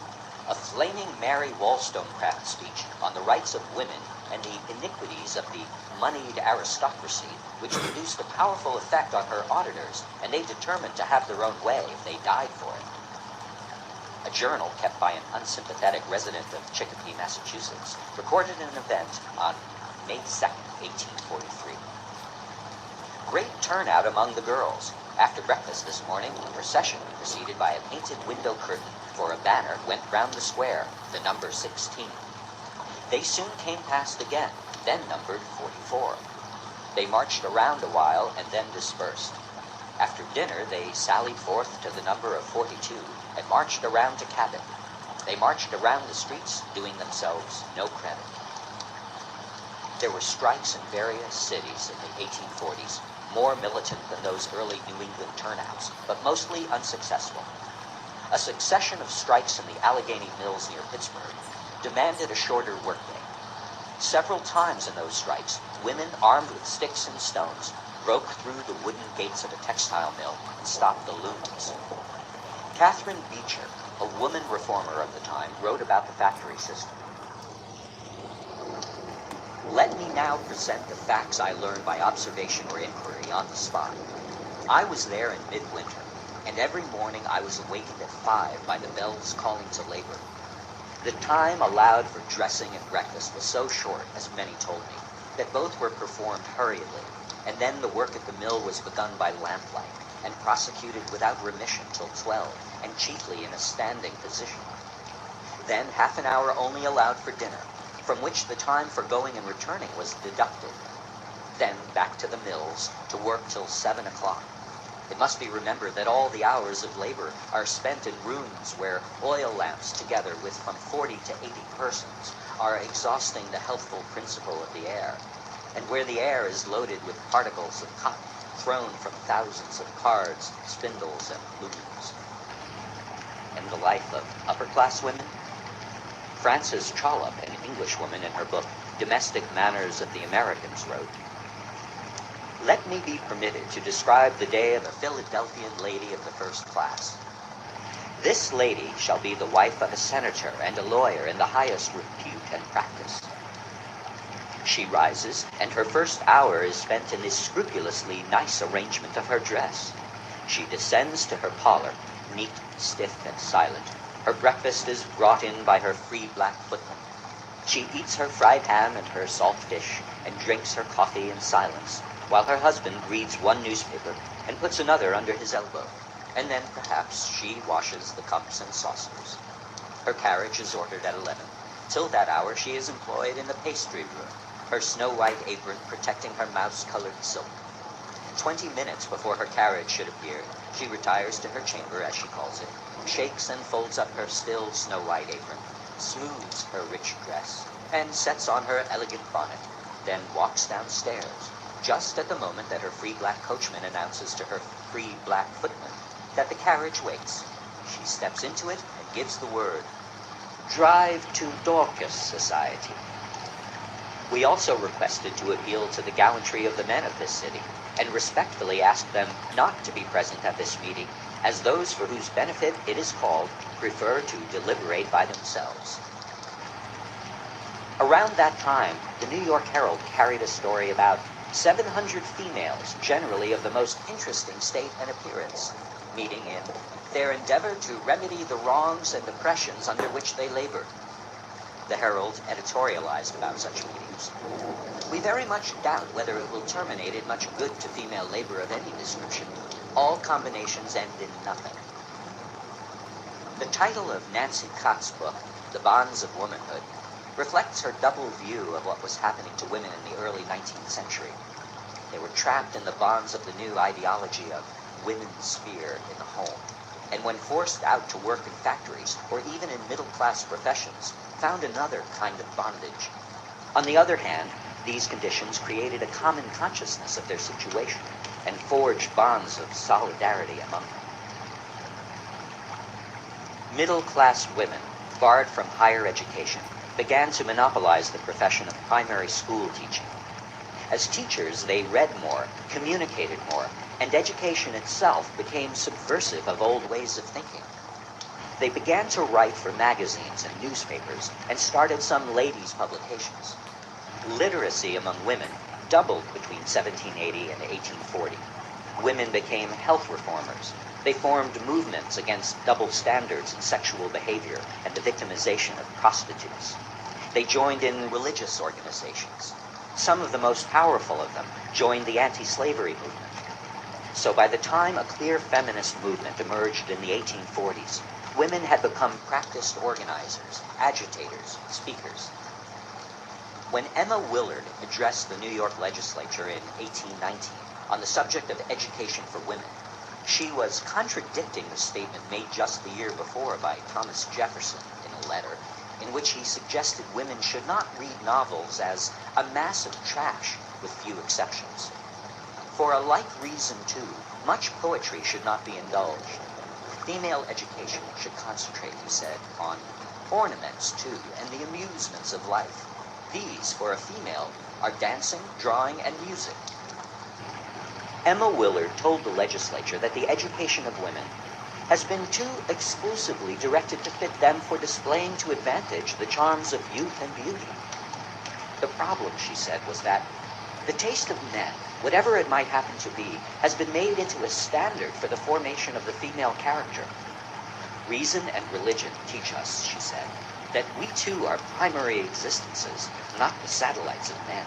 a flaming Mary Wollstonecraft speech on the rights of women and the iniquities of the moneyed aristocracy, which produced a powerful effect on her auditors, and they determined to have their own way if they died for it. A journal kept by an unsympathetic resident of Chicopee, Massachusetts, recorded an event on May 2nd, 1843. Great turnout among the girls, After breakfast this morning, a procession preceded by a painted window curtain for a banner went round the square, the number 16. They soon came past again, then numbered 44. They marched around a while and then dispersed. After dinner, they sallied forth to the number of 42 and marched around to Cabot. They marched around the streets, doing themselves no credit. There were strikes in various cities in the 1840s, more militant than those early New England turnouts, but mostly unsuccessful. A succession of strikes in the Allegheny Mills near Pittsburgh demanded a shorter workday. Several times in those strikes, women armed with sticks and stones broke through the wooden gates of a textile mill and stopped the looms. Catherine Beecher, a woman reformer of the time, wrote about the factory system. Let me now present the facts I learned by observation or inquiry on the spot. I was there in midwinter, and every morning I was awakened at 5 by the bells calling to labor. The time allowed for dressing and breakfast was so short, as many told me, that both were performed hurriedly, and then the work at the mill was begun by lamplight, and prosecuted without remission till 12, and chiefly in a standing position. Then half an hour only allowed for dinner, from which the time for going and returning was deducted. Then back to the mills, to work till 7 o'clock. It must be remembered that all the hours of labor are spent in rooms where oil lamps, together with from 40 to 80 persons, are exhausting the healthful principle of the air, and where the air is loaded with particles of cotton thrown from thousands of cards, spindles, and looms. And the life of upper-class women? Frances Trollope, an Englishwoman, in her book Domestic Manners of the Americans, wrote, "Let me be permitted to describe the day of a Philadelphian lady of the first class. This lady shall be the wife of a senator and a lawyer in the highest repute and practice. She rises, and her first hour is spent in this scrupulously nice arrangement of her dress. She descends to her parlor, neat, stiff, and silent. Her breakfast is brought in by her free black footman. She eats her fried ham and her salt fish, and drinks her coffee in silence, while her husband reads one newspaper and puts another under his elbow, and then perhaps she washes the cups and saucers. Her carriage is ordered at 11. Till that hour she is employed in the pastry room, her snow-white apron protecting her mouse-colored silk. 20 minutes before her carriage should appear, she retires to her chamber, as she calls it, shakes and folds up her still snow-white apron, smooths her rich dress, and sets on her elegant bonnet, then walks downstairs, just at the moment that her free black coachman announces to her free black footman that the carriage waits. She steps into it and gives the word, 'Drive to Dorcas Society.' We also requested to appeal to the gallantry of the men of this city, and respectfully asked them not to be present at this meeting, as those for whose benefit it is called prefer to deliberate by themselves." Around that time, the New York Herald carried a story about 700 females, generally of the most interesting state and appearance, meeting in their endeavor to remedy the wrongs and oppressions under which they labored. The Herald editorialized about such meetings. We very much doubt whether it will terminate in much good to female labor of any description. All combinations end in nothing. The title of Nancy Cott's book, The Bonds of Womanhood, reflects her double view of what was happening to women in the early 19th century. They were trapped in the bonds of the new ideology of women's sphere in the home, and when forced out to work in factories or even in middle-class professions, found another kind of bondage. On the other hand, these conditions created a common consciousness of their situation and forged bonds of solidarity among them. Middle-class women, barred from higher education, began to monopolize the profession of primary school teaching. As teachers, they read more, communicated more, and education itself became subversive of old ways of thinking. They began to write for magazines and newspapers and started some ladies' publications. Literacy among women doubled between 1780 and 1840. Women became health reformers. They formed movements against double standards in sexual behavior and the victimization of prostitutes. They joined in religious organizations. Some of the most powerful of them joined the anti-slavery movement. So by the time a clear feminist movement emerged in the 1840s, women had become practiced organizers, agitators, speakers. When Emma Willard addressed the New York legislature in 1819 on the subject of education for women, she was contradicting the statement made just the year before by Thomas Jefferson in a letter in which he suggested women should not read novels as a mass of trash with few exceptions. For a like reason, too, much poetry should not be indulged. Female education should concentrate, he said, on ornaments, too, and the amusements of life. These, for a female, are dancing, drawing, and music. Emma Willard told the legislature that the education of women has been too exclusively directed to fit them for displaying to advantage the charms of youth and beauty. The problem, she said, was that the taste of men, whatever it might happen to be, has been made into a standard for the formation of the female character. Reason and religion teach us, she said, that we too are primary existences, not the satellites of men.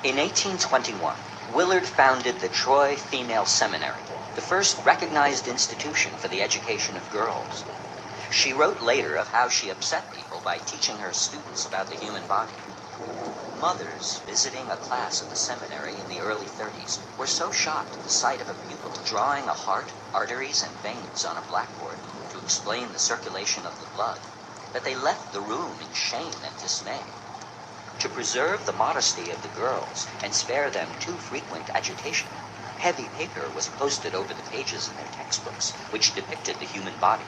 In 1821, Willard founded the Troy Female Seminary, the first recognized institution for the education of girls. She wrote later of how she upset people by teaching her students about the human body. Mothers visiting a class at the seminary in the early 30s were so shocked at the sight of a pupil drawing a heart, arteries, and veins on a blackboard to explain the circulation of the blood that they left the room in shame and dismay. To preserve the modesty of the girls and spare them too frequent agitation, heavy paper was posted over the pages in their textbooks, which depicted the human body.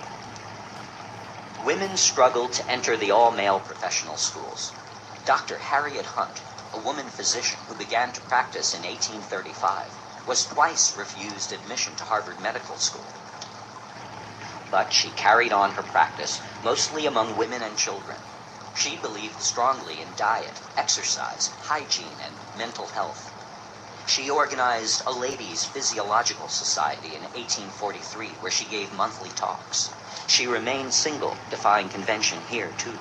Women struggled to enter the all-male professional schools. Dr. Harriet Hunt, a woman physician who began to practice in 1835, was twice refused admission to Harvard Medical School. But she carried on her practice, mostly among women and children. She believed strongly in diet, exercise, hygiene, and mental health. She organized a ladies' physiological society in 1843, where she gave monthly talks. She remained single, defying convention here, too.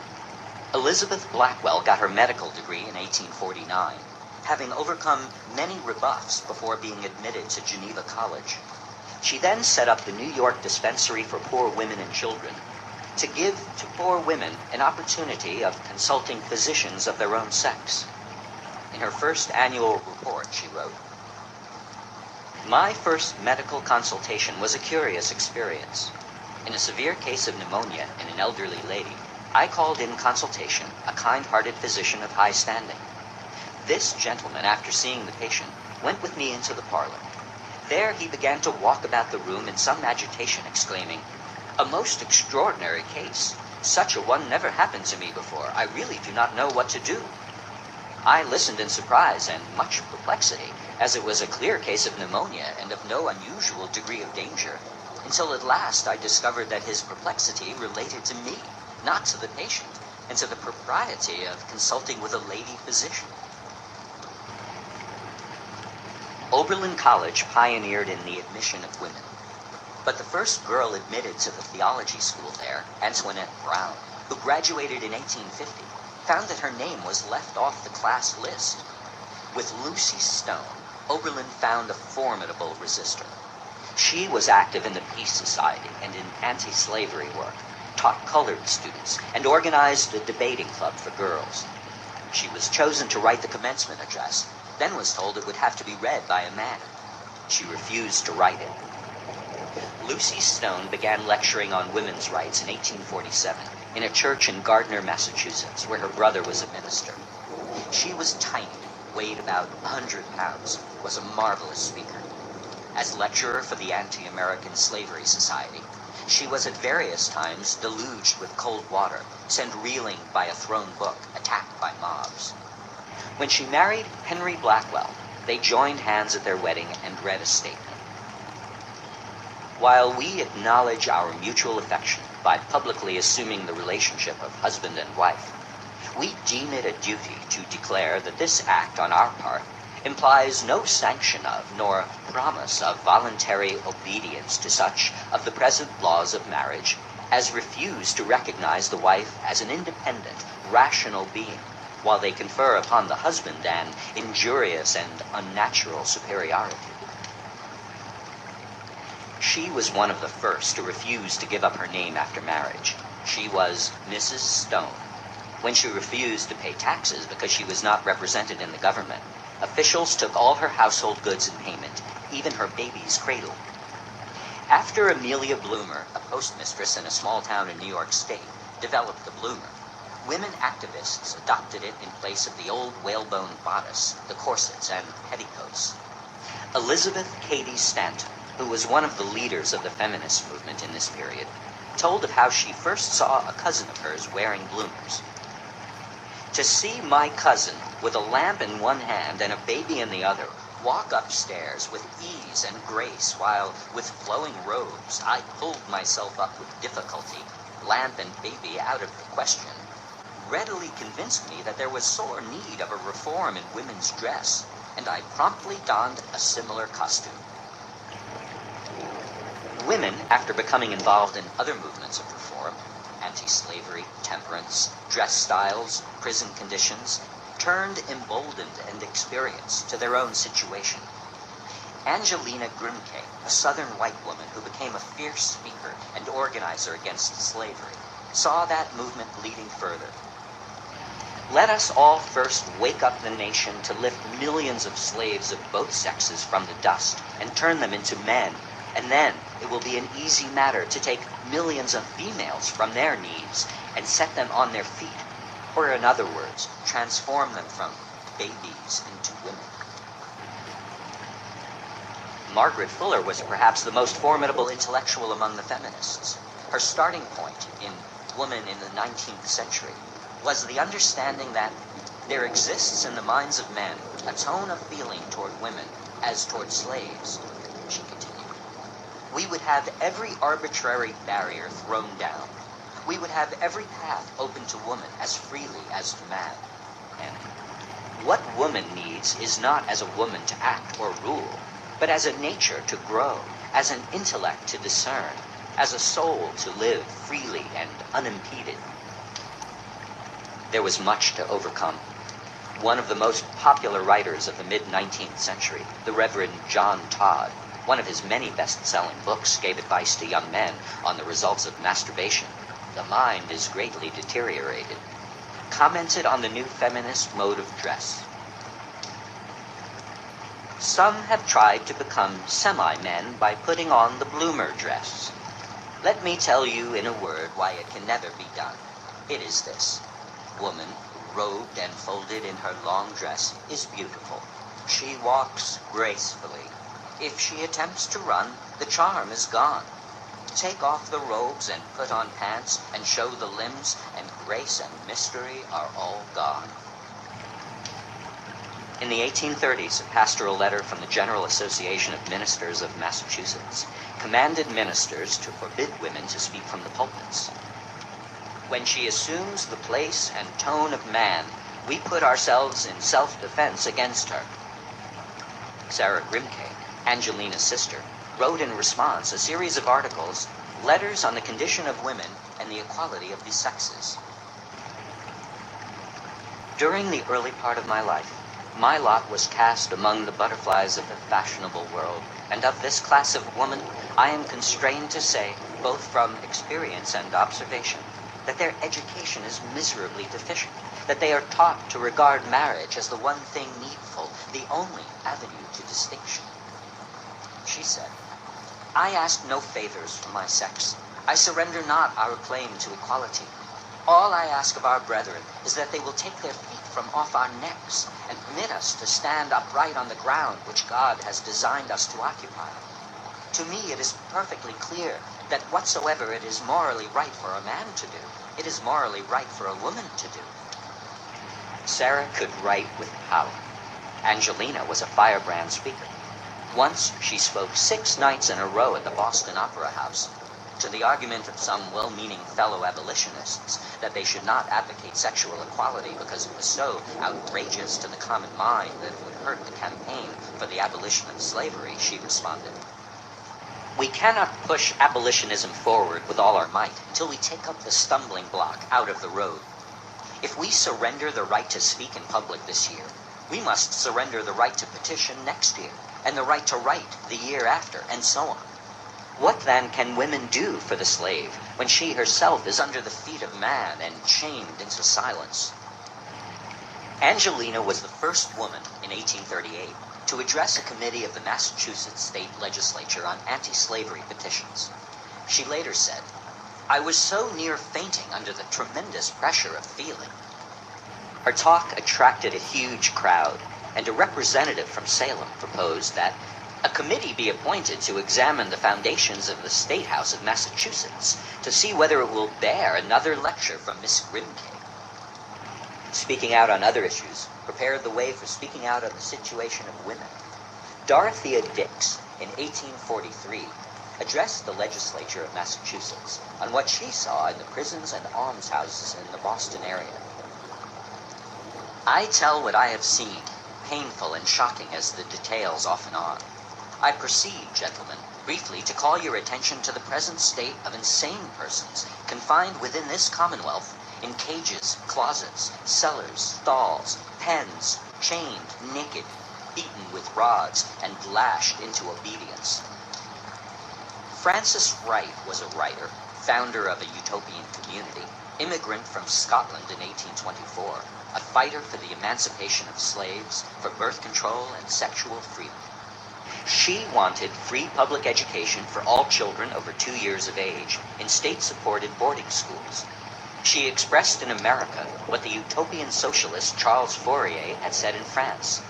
Elizabeth Blackwell got her medical degree in 1849, having overcome many rebuffs before being admitted to Geneva College. She then set up the New York Dispensary for Poor Women and Children to give to poor women an opportunity of consulting physicians of their own sex. In her first annual report, she wrote, "My first medical consultation was a curious experience. In a severe case of pneumonia in an elderly lady, I called in consultation a kind-hearted physician of high standing. This gentleman, after seeing the patient, went with me into the parlor. There he began to walk about the room in some agitation, exclaiming, 'A most extraordinary case. Such a one never happened to me before. I really do not know what to do.' I listened in surprise and much perplexity, as it was a clear case of pneumonia and of no unusual degree of danger, until at last I discovered that his perplexity related to me, not to the patient, and to the propriety of consulting with a lady physician." Oberlin College pioneered in the admission of women. But the first girl admitted to the theology school there, Antoinette Brown, who graduated in 1850, found that her name was left off the class list. With Lucy Stone, Oberlin found a formidable resistor. She was active in the Peace Society and in anti-slavery work, taught colored students, and organized a debating club for girls. She was chosen to write the commencement address, then was told it would have to be read by a man. She refused to write it. Lucy Stone began lecturing on women's rights in 1847 in a church in Gardner, Massachusetts, where her brother was a minister. She was tiny, weighed about 100 pounds, was a marvelous speaker. As lecturer for the Anti-American Slavery Society, she was at various times deluged with cold water, sent reeling by a thrown book, attacked by mobs. When she married Henry Blackwell, they joined hands at their wedding and read a statement. "While we acknowledge our mutual affection by publicly assuming the relationship of husband and wife, we deem it a duty to declare that this act on our part implies no sanction of, nor promise of voluntary obedience to such of the present laws of marriage as refuse to recognize the wife as an independent, rational being, while they confer upon the husband an injurious and unnatural superiority." She was one of the first to refuse to give up her name after marriage. She was Mrs. Stone. When she refused to pay taxes because she was not represented in the government, officials took all her household goods in payment, even her baby's cradle. After Amelia Bloomer, a postmistress in a small town in New York State, developed the bloomer, women activists adopted it in place of the old whalebone bodice, the corsets, and petticoats. Elizabeth Cady Stanton, who was one of the leaders of the feminist movement in this period, told of how she first saw a cousin of hers wearing bloomers. To see my cousin, with a lamp in one hand and a baby in the other, walk upstairs with ease and grace while, with flowing robes, I pulled myself up with difficulty, lamp and baby out of the question, readily convinced me that there was sore need of a reform in women's dress, and I promptly donned a similar costume. Women, after becoming involved in other movements of reform, anti-slavery, temperance, dress styles, prison conditions, turned emboldened and experienced to their own situation. Angelina Grimke, a southern white woman who became a fierce speaker and organizer against slavery, saw that movement leading further. Let us all first wake up the nation to lift millions of slaves of both sexes from the dust and turn them into men, and then it will be an easy matter to take millions of females from their knees and set them on their feet, or in other words, transform them from babies into women. Margaret Fuller was perhaps the most formidable intellectual among the feminists. Her starting point in Woman in the 19th Century was the understanding that there exists in the minds of men a tone of feeling toward women as toward slaves. She continued, we would have every arbitrary barrier thrown down. We would have every path open to woman as freely as to man. And what woman needs is not as a woman to act or rule, but as a nature to grow, as an intellect to discern, as a soul to live freely and unimpeded. There was much to overcome. One of the most popular writers of the mid-19th century, the Reverend John Todd, one of his many best-selling books gave advice to young men on the results of masturbation. The mind is greatly deteriorated, commented on the new feminist mode of dress. Some have tried to become semi-men by putting on the bloomer dress. Let me tell you in a word why it can never be done. It is this. Woman, robed and folded in her long dress, is beautiful. She walks gracefully. If she attempts to run, the charm is gone. Take off the robes and put on pants and show the limbs, and grace and mystery are all gone. In the 1830s, a pastoral letter from the General Association of Ministers of Massachusetts commanded ministers to forbid women to speak from the pulpits. When she assumes the place and tone of man, we put ourselves in self-defense against her. Sarah Grimke, Angelina's sister, wrote in response a series of articles, Letters on the Condition of Women and the Equality of the Sexes. During the early part of my life, my lot was cast among the butterflies of the fashionable world, and of this class of woman, I am constrained to say, both from experience and observation, that their education is miserably deficient, that they are taught to regard marriage as the one thing needful, the only avenue to distinction. She said, I ask no favors from my sex. I surrender not our claim to equality. All I ask of our brethren is that they will take their feet from off our necks and permit us to stand upright on the ground which God has designed us to occupy. To me it is perfectly clear that whatsoever it is morally right for a man to do, it is morally right for a woman to do. Sarah could write with power. Angelina was a firebrand speaker. Once she spoke 6 nights in a row at the Boston Opera House. To the argument of some well-meaning fellow abolitionists that they should not advocate sexual equality because it was so outrageous to the common mind that it would hurt the campaign for the abolition of slavery, she responded, we cannot push abolitionism forward with all our might until we take up the stumbling block out of the road. If we surrender the right to speak in public this year, we must surrender the right to petition next year, and the right to write the year after, and so on. What then can women do for the slave when she herself is under the feet of man and chained into silence? Angelina was the first woman in 1838 to address a committee of the Massachusetts state legislature on anti-slavery petitions. She later said, "I was so near fainting under the tremendous pressure of feeling." Her talk attracted a huge crowd, and a representative from Salem proposed that a committee be appointed to examine the foundations of the State House of Massachusetts to see whether it will bear another lecture from Miss Grimke. Speaking out on other issues prepared the way for speaking out on the situation of women. Dorothea Dix, in 1843, addressed the legislature of Massachusetts on what she saw in the prisons and almshouses in the Boston area. "I tell what I have seen, painful and shocking as the details often are. I proceed, gentlemen, briefly to call your attention to the present state of insane persons confined within this Commonwealth in cages, closets, cellars, stalls, pens, chained, naked, beaten with rods, and lashed into obedience." Francis Wright was a writer, founder of a utopian community, immigrant from Scotland in 1824, a fighter for the emancipation of slaves, for birth control and sexual freedom. She wanted free public education for all children over 2 years of age in state-supported boarding schools. She expressed in America what the utopian socialist Charles Fourier had said in France,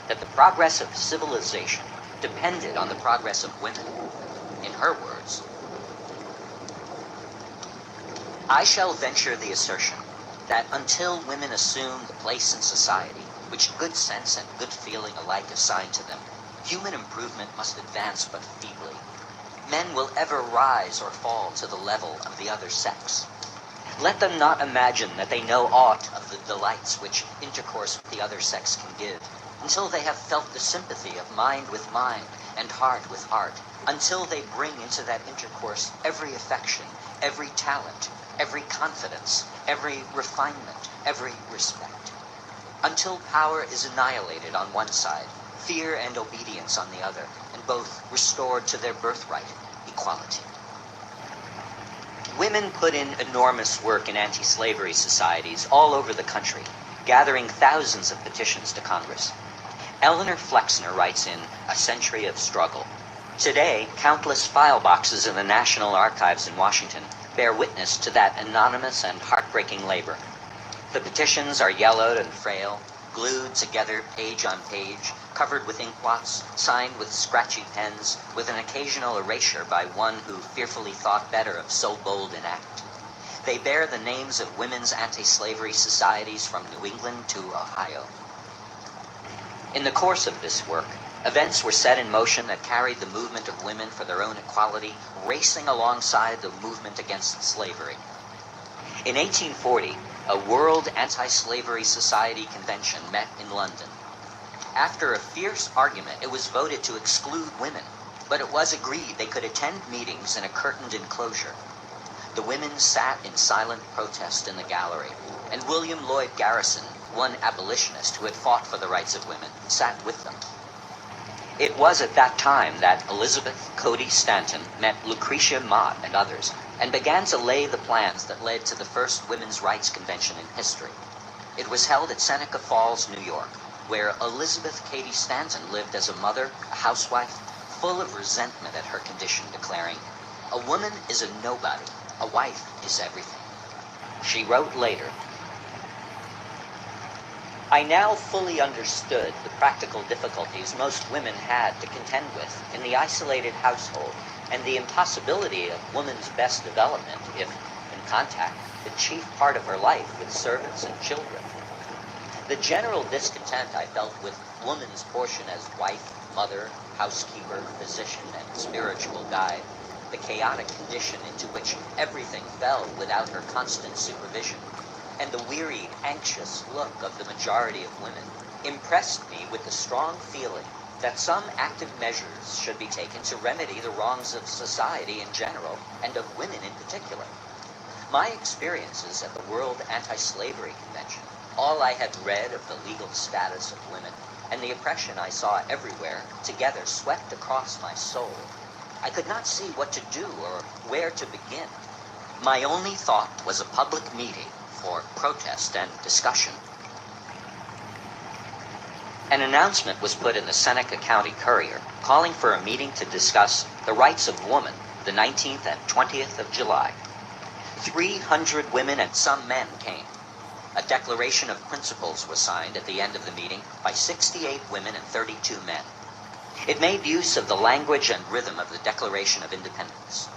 that the progress of civilization depended on the progress of women. In her words, "I shall venture the assertion that until women assume the place in society which good sense and good feeling alike assign to them, human improvement must advance but feebly. Men will ever rise or fall to the level of the other sex. Let them not imagine that they know aught of the delights which intercourse with the other sex can give, until they have felt the sympathy of mind with mind and heart with heart, until they bring into that intercourse every affection, every talent, every confidence, every refinement, every respect. Until power is annihilated on one side, fear and obedience on the other, and both restored to their birthright, equality." Women put in enormous work in anti-slavery societies all over the country, gathering thousands of petitions to Congress. Eleanor Flexner writes in A Century of Struggle, "Today, countless file boxes in the National Archives in Washington bear witness to that anonymous and heartbreaking labor. The petitions are yellowed and frail, glued together page on page, covered with inkblots, signed with scratchy pens, with an occasional erasure by one who fearfully thought better of so bold an act. They bear the names of women's anti-slavery societies from New England to Ohio." In the course of this work, events were set in motion that carried the movement of women for their own equality racing alongside the movement against slavery. In 1840, a World Anti-Slavery Society convention met in London. After a fierce argument, it was voted to exclude women, but it was agreed they could attend meetings in a curtained enclosure. The women sat in silent protest in the gallery, and William Lloyd Garrison, one abolitionist who had fought for the rights of women, sat with them. It was at that time that Elizabeth Cady Stanton met Lucretia Mott and others, and began to lay the plans that led to the first women's rights convention in history. It was held at Seneca Falls, New York, where Elizabeth Cady Stanton lived as a mother, a housewife, full of resentment at her condition, declaring, "A woman is a nobody, a wife is everything." She wrote later, "I now fully understood the practical difficulties most women had to contend with in the isolated household, and the impossibility of woman's best development if, in contact, the chief part of her life with servants and children. The general discontent I felt with woman's portion as wife, mother, housekeeper, physician, and spiritual guide, the chaotic condition into which everything fell without her constant supervision, and the wearied, anxious look of the majority of women, impressed me with the strong feeling that some active measures should be taken to remedy the wrongs of society in general, and of women in particular. My experiences at the World Anti-Slavery Convention, all I had read of the legal status of women, and the oppression I saw everywhere, together swept across my soul. I could not see what to do or where to begin. My only thought was a public meeting for protest and discussion. An announcement was put in the Seneca County Courier calling for a meeting to discuss the rights of woman the 19th and 20th of July. 300 women and some men came. A declaration of principles was signed at the end of the meeting by 68 women and 32 men. It made use of the language and rhythm of the Declaration of Independence.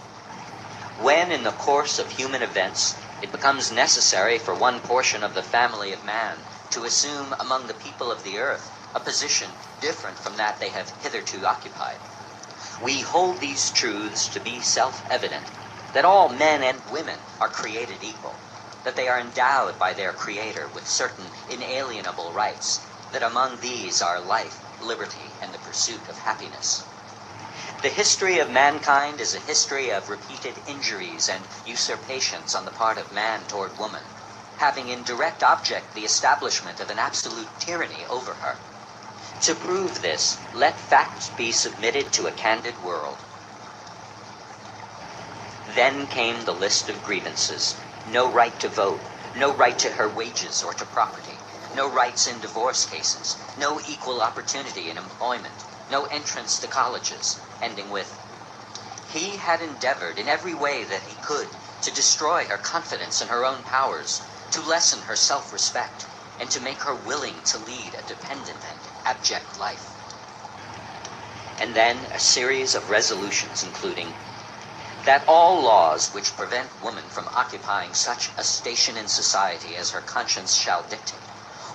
When, in the course of human events, it becomes necessary for one portion of the family of man to assume among the people of the earth a position different from that they have hitherto occupied, we hold these truths to be self-evident, that all men and women are created equal, that they are endowed by their Creator with certain inalienable rights, that among these are life, liberty, and the pursuit of happiness. The history of mankind is a history of repeated injuries and usurpations on the part of man toward woman, having in direct object the establishment of an absolute tyranny over her. To prove this, let facts be submitted to a candid world. Then came the list of grievances. No right to vote, no right to her wages or to property, no rights in divorce cases, no equal opportunity in employment, no entrance to colleges, ending with, he had endeavored in every way that he could to destroy her confidence in her own powers, to lessen her self-respect, and to make her willing to lead a dependent and abject life. And then a series of resolutions including that all laws which prevent woman from occupying such a station in society as her conscience shall dictate,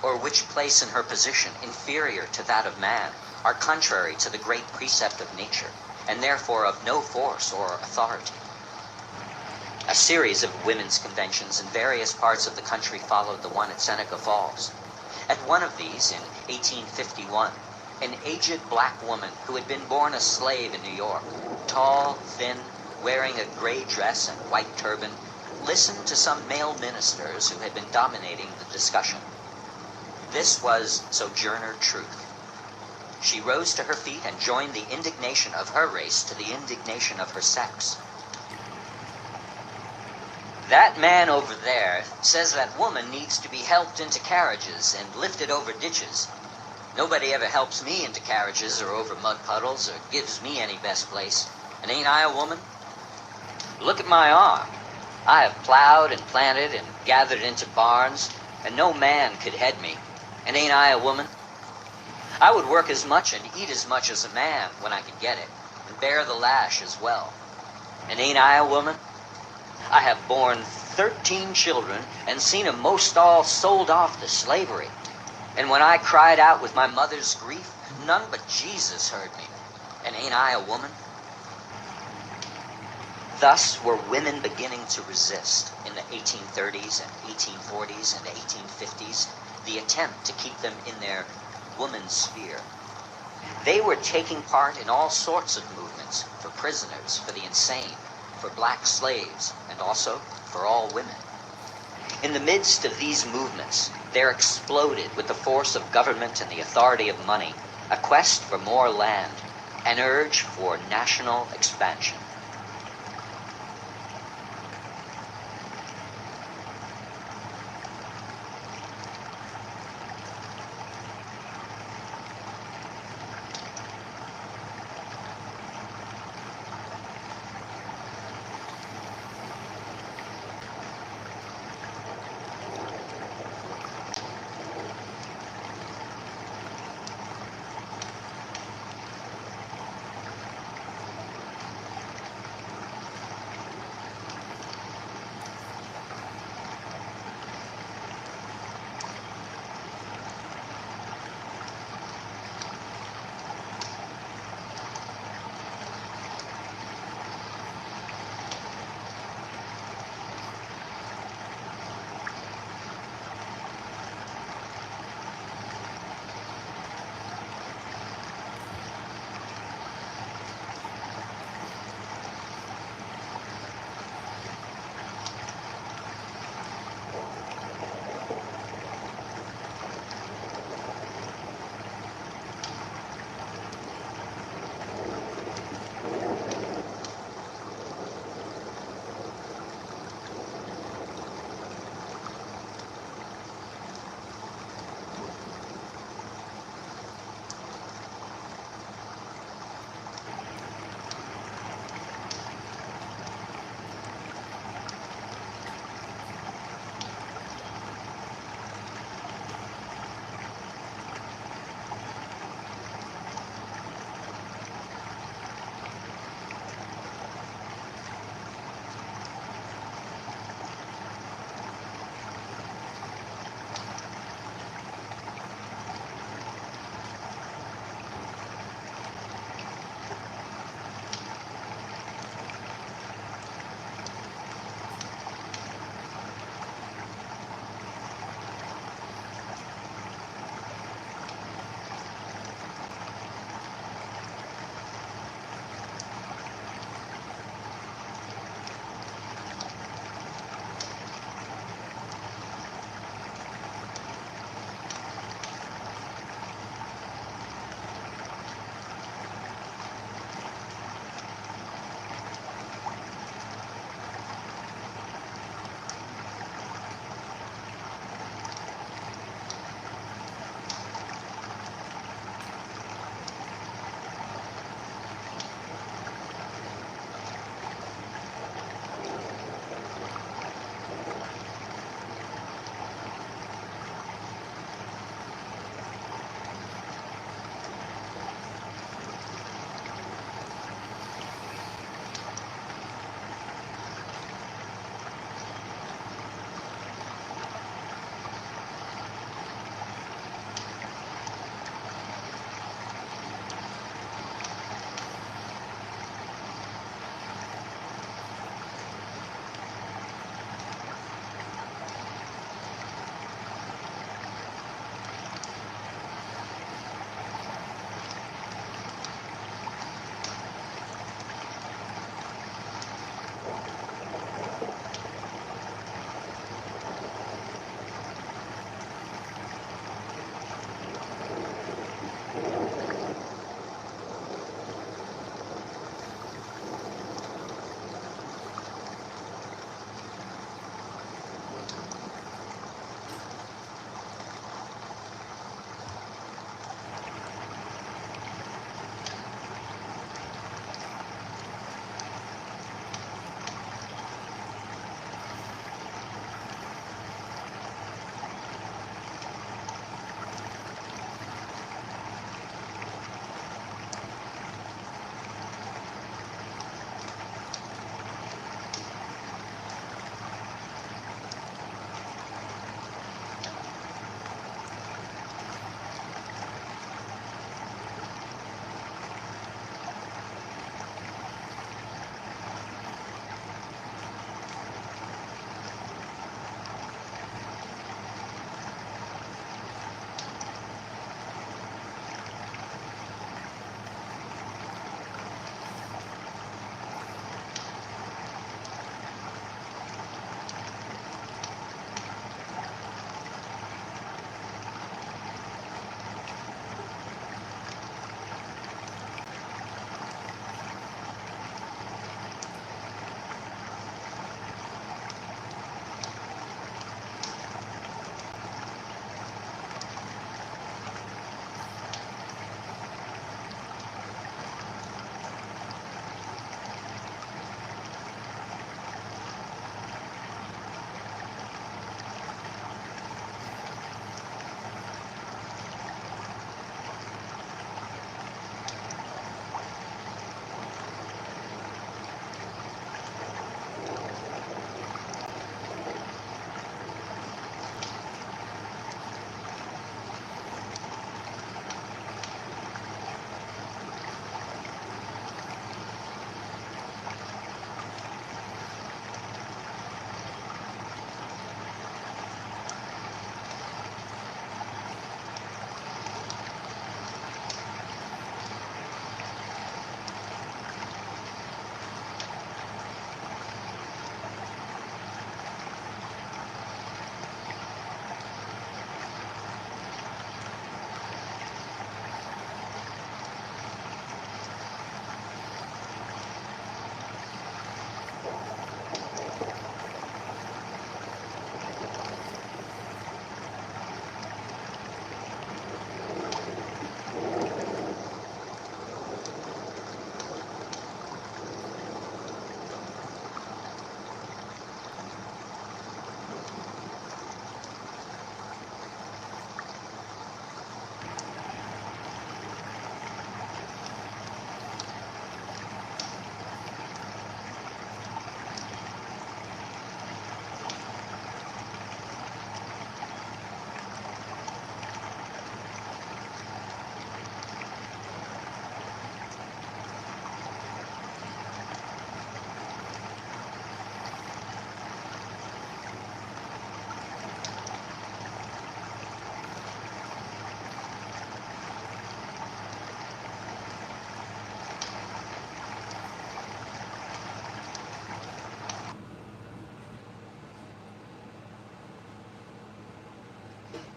or which place in her position inferior to that of man, are contrary to the great precept of nature, and therefore of no force or authority. A series of women's conventions in various parts of the country followed the one at Seneca Falls. At one of these, in 1851, an aged black woman who had been born a slave in New York, tall, thin, wearing a gray dress and white turban, listened to some male ministers who had been dominating the discussion. This was Sojourner Truth. She rose to her feet and joined the indignation of her race to the indignation of her sex. That man over there says that woman needs to be helped into carriages and lifted over ditches. Nobody ever helps me into carriages or over mud puddles or gives me any best place. And ain't I a woman? Look at my arm. I have plowed and planted and gathered into barns, and no man could head me. And ain't I a woman? I would work as much and eat as much as a man when I could get it, and bear the lash as well. And ain't I a woman? I have borne 13 children and seen 'em most all sold off to slavery. And when I cried out with my mother's grief, none but Jesus heard me. And ain't I a woman? Thus were women beginning to resist in the 1830s and 1840s and 1850s the attempt to keep them in their woman's sphere. They were taking part in all sorts of movements for prisoners, for the insane, for black slaves, and also for all women. In the midst of these movements, there exploded with the force of government and the authority of money a quest for more land, an urge for national expansion.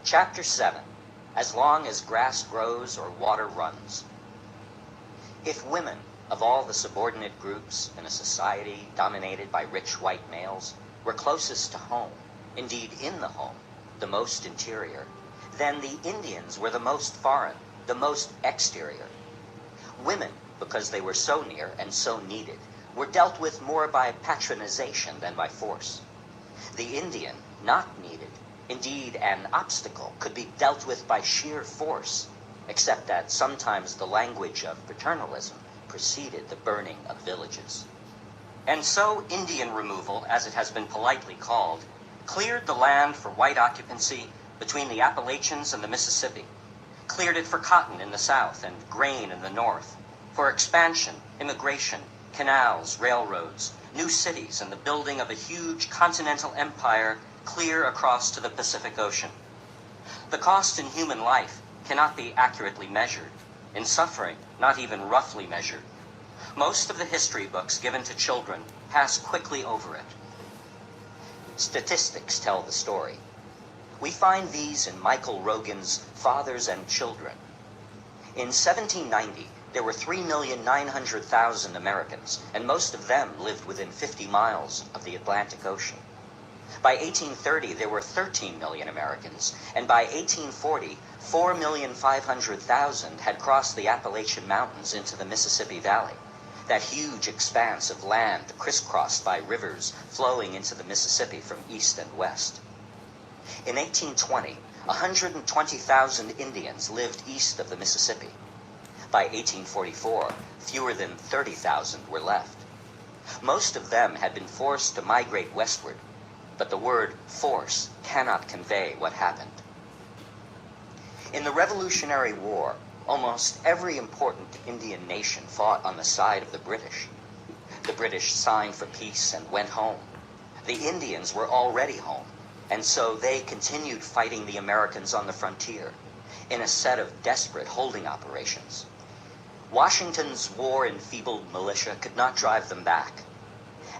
Chapter 7. As long as grass grows or water runs. If women of all the subordinate groups in a society dominated by rich white males were closest to home, indeed in the home, the most interior, then the Indians were the most foreign, the most exterior. Women, because they were so near and so needed, were dealt with more by patronization than by force. The Indian, not needed, indeed an obstacle, could be dealt with by sheer force, except that sometimes the language of paternalism preceded the burning of villages. And so Indian removal, as it has been politely called, cleared the land for white occupancy between the Appalachians and the Mississippi, cleared it for cotton in the south and grain in the north, for expansion, immigration, canals, railroads, new cities, and the building of a huge continental empire clear across to the Pacific Ocean. The cost in human life cannot be accurately measured, in suffering not even roughly measured. Most of the history books given to children pass quickly over it. Statistics tell the story. We find these in Michael Rogan's Fathers and Children. In 1790, there were 3,900,000 Americans, and most of them lived within 50 miles of the Atlantic Ocean. By 1830, there were 13 million Americans, and by 1840, 4,500,000 had crossed the Appalachian Mountains into the Mississippi Valley, that huge expanse of land crisscrossed by rivers flowing into the Mississippi from east and west. In 1820, 120,000 Indians lived east of the Mississippi. By 1844, fewer than 30,000 were left. Most of them had been forced to migrate westward, but the word force cannot convey what happened. In the Revolutionary War, almost every important Indian nation fought on the side of the British. The British signed for peace and went home. The Indians were already home, and so they continued fighting the Americans on the frontier in a set of desperate holding operations. Washington's war-enfeebled militia could not drive them back.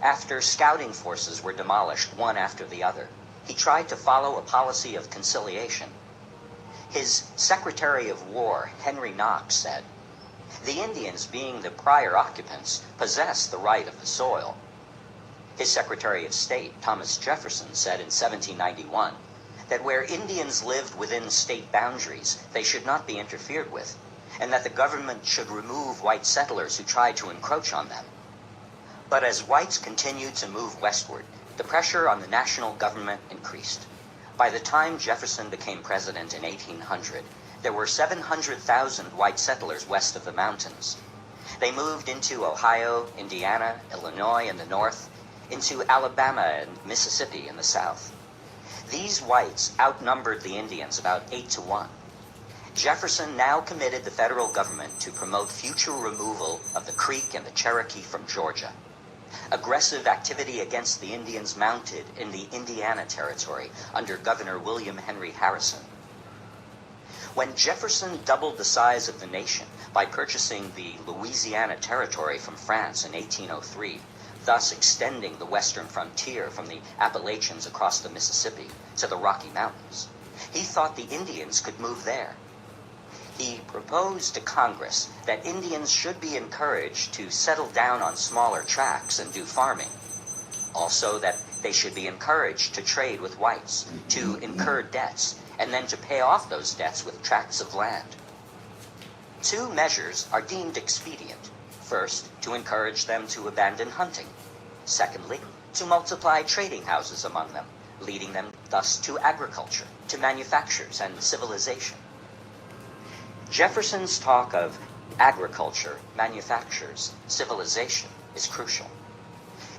After scouting forces were demolished one after the other, he tried to follow a policy of conciliation. His Secretary of War, Henry Knox, said, "The Indians, being the prior occupants, possess the right of the soil." His Secretary of State, Thomas Jefferson, said in 1791 that where Indians lived within state boundaries, they should not be interfered with, and that the government should remove white settlers who tried to encroach on them. But as whites continued to move westward, the pressure on the national government increased. By the time Jefferson became president in 1800, there were 700,000 white settlers west of the mountains. They moved into Ohio, Indiana, Illinois in the north, into Alabama and Mississippi in the south. These whites outnumbered the Indians about 8-1. Jefferson now committed the federal government to promote future removal of the Creek and the Cherokee from Georgia. Aggressive activity against the Indians mounted in the Indiana Territory under Governor William Henry Harrison. When Jefferson doubled the size of the nation by purchasing the Louisiana Territory from France in 1803, thus extending the western frontier from the Appalachians across the Mississippi to the Rocky Mountains, he thought the Indians could move there. He proposed to Congress that Indians should be encouraged to settle down on smaller tracts and do farming. Also that they should be encouraged to trade with whites, to incur debts, and then to pay off those debts with tracts of land. Two measures are deemed expedient. First, to encourage them to abandon hunting. Secondly, to multiply trading houses among them, leading them thus to agriculture, to manufactures and civilization. Jefferson's talk of agriculture, manufactures, civilization is crucial.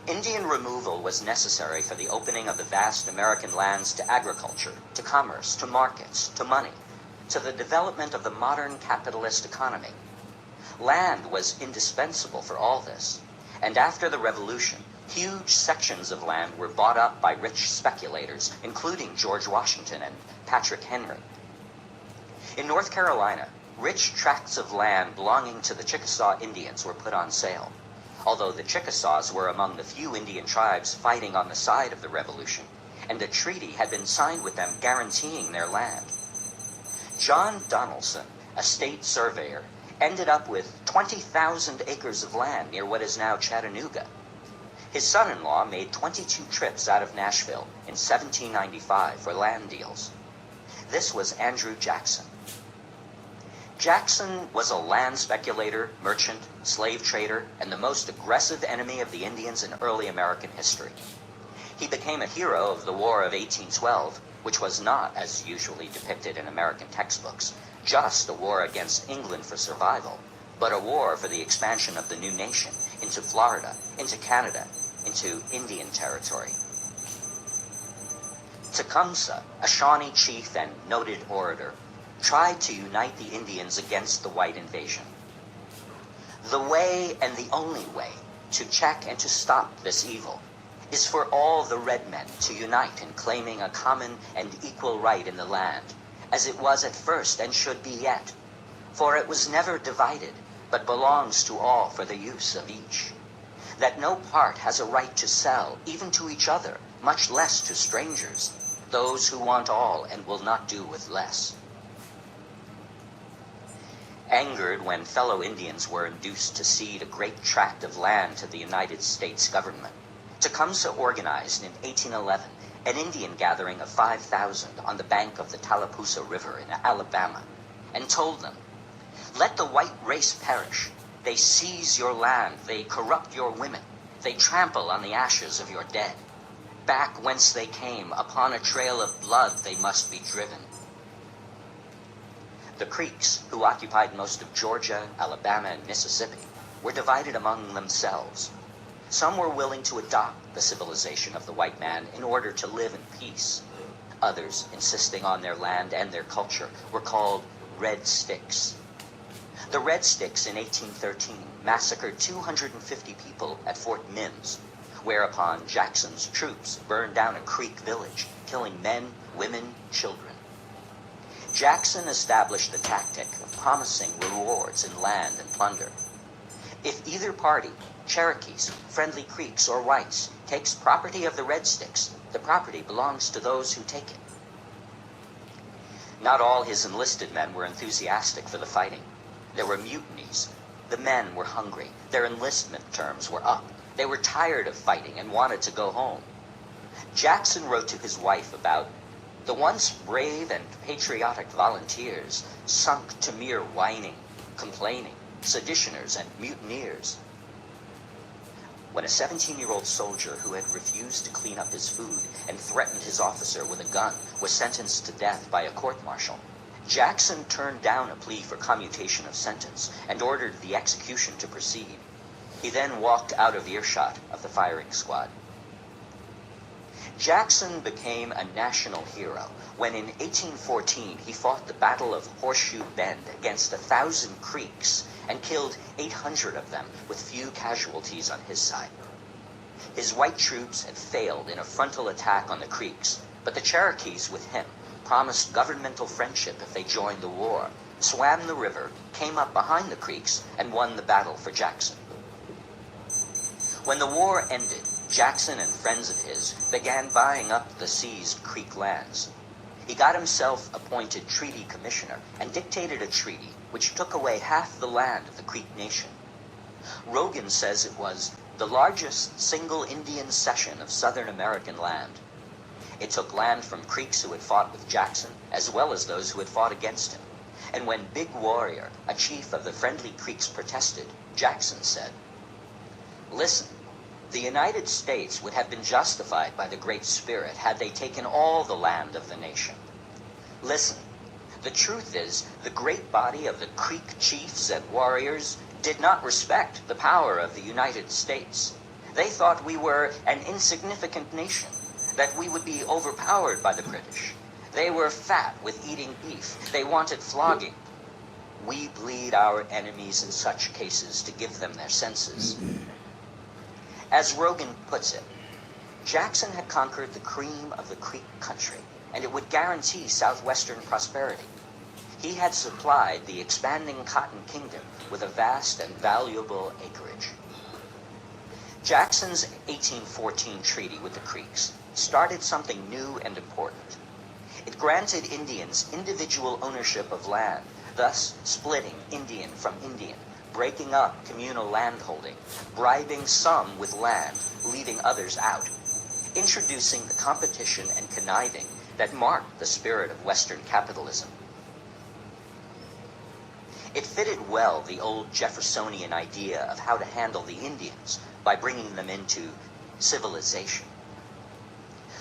Indian removal was necessary for the opening of the vast American lands to agriculture, to commerce, to markets, to money, to the development of the modern capitalist economy. Land was indispensable for all this, and after the Revolution, huge sections of land were bought up by rich speculators, including George Washington and Patrick Henry. In North Carolina, rich tracts of land belonging to the Chickasaw Indians were put on sale, although the Chickasaws were among the few Indian tribes fighting on the side of the Revolution, and a treaty had been signed with them guaranteeing their land. John Donaldson, a state surveyor, ended up with 20,000 acres of land near what is now Chattanooga. His son-in-law made 22 trips out of Nashville in 1795 for land deals. This was Andrew Jackson. Jackson was a land speculator, merchant, slave trader, and the most aggressive enemy of the Indians in early American history. He became a hero of the War of 1812, which was not, as usually depicted in American textbooks, just a war against England for survival, but a war for the expansion of the new nation into Florida, into Canada, into Indian territory. Tecumseh, a Shawnee chief and noted orator, tried to unite the Indians against the white invasion. The way, and the only way, to check and to stop this evil is for all the red men to unite in claiming a common and equal right in the land, as it was at first and should be yet. For it was never divided, but belongs to all for the use of each. That no part has a right to sell, even to each other, much less to strangers, those who want all and will not do with less. Angered when fellow Indians were induced to cede a great tract of land to the United States government, Tecumseh organized in 1811 an Indian gathering of 5,000 on the bank of the Tallapoosa River in Alabama, and told them, "Let the white race perish. They seize your land, they corrupt your women, they trample on the ashes of your dead. Back whence they came, upon a trail of blood they must be driven." The Creeks, who occupied most of Georgia, Alabama, and Mississippi, were divided among themselves. Some were willing to adopt the civilization of the white man in order to live in peace. Others, insisting on their land and their culture, were called Red Sticks. The Red Sticks in 1813 massacred 250 people at Fort Mims, whereupon Jackson's troops burned down a Creek village, killing men, women, children. Jackson established the tactic of promising rewards in land and plunder. If either party, Cherokees, Friendly Creeks, or whites, takes property of the Red Sticks, the property belongs to those who take it. Not all his enlisted men were enthusiastic for the fighting. There were mutinies. The men were hungry. Their enlistment terms were up. They were tired of fighting and wanted to go home. Jackson wrote to his wife about the once brave and patriotic volunteers sunk to mere whining, complaining, seditioners, and mutineers. When a 17-year-old soldier who had refused to clean up his food and threatened his officer with a gun was sentenced to death by a court-martial, Jackson turned down a plea for commutation of sentence and ordered the execution to proceed. He then walked out of earshot of the firing squad. Jackson became a national hero when in 1814 he fought the Battle of Horseshoe Bend against 1,000 Creeks and killed 800 of them with few casualties on his side. His white troops had failed in a frontal attack on the Creeks, but the Cherokees with him promised governmental friendship if they joined the war, swam the river, came up behind the Creeks, and won the battle for Jackson. When the war ended, Jackson and friends of his began buying up the seized Creek lands. He got himself appointed treaty commissioner and dictated a treaty which took away half the land of the Creek Nation. Rogan says it was the largest single Indian cession of Southern American land. It took land from Creeks who had fought with Jackson, as well as those who had fought against him. And when Big Warrior, a chief of the Friendly Creeks, protested, Jackson said, "Listen, the United States would have been justified by the Great Spirit had they taken all the land of the nation. Listen, the truth is, the great body of the Creek chiefs and warriors did not respect the power of the United States. They thought we were an insignificant nation, that we would be overpowered by the British. They were fat with eating beef. They wanted flogging. We bleed our enemies in such cases to give them their senses." As Rogan puts it, Jackson had conquered the cream of the Creek country, and it would guarantee southwestern prosperity. He had supplied the expanding Cotton Kingdom with a vast and valuable acreage. Jackson's 1814 treaty with the Creeks started something new and important. It granted Indians individual ownership of land, thus splitting Indian from Indian, breaking up communal landholding, bribing some with land, leaving others out, introducing the competition and conniving that marked the spirit of Western capitalism. It fitted well the old Jeffersonian idea of how to handle the Indians by bringing them into civilization.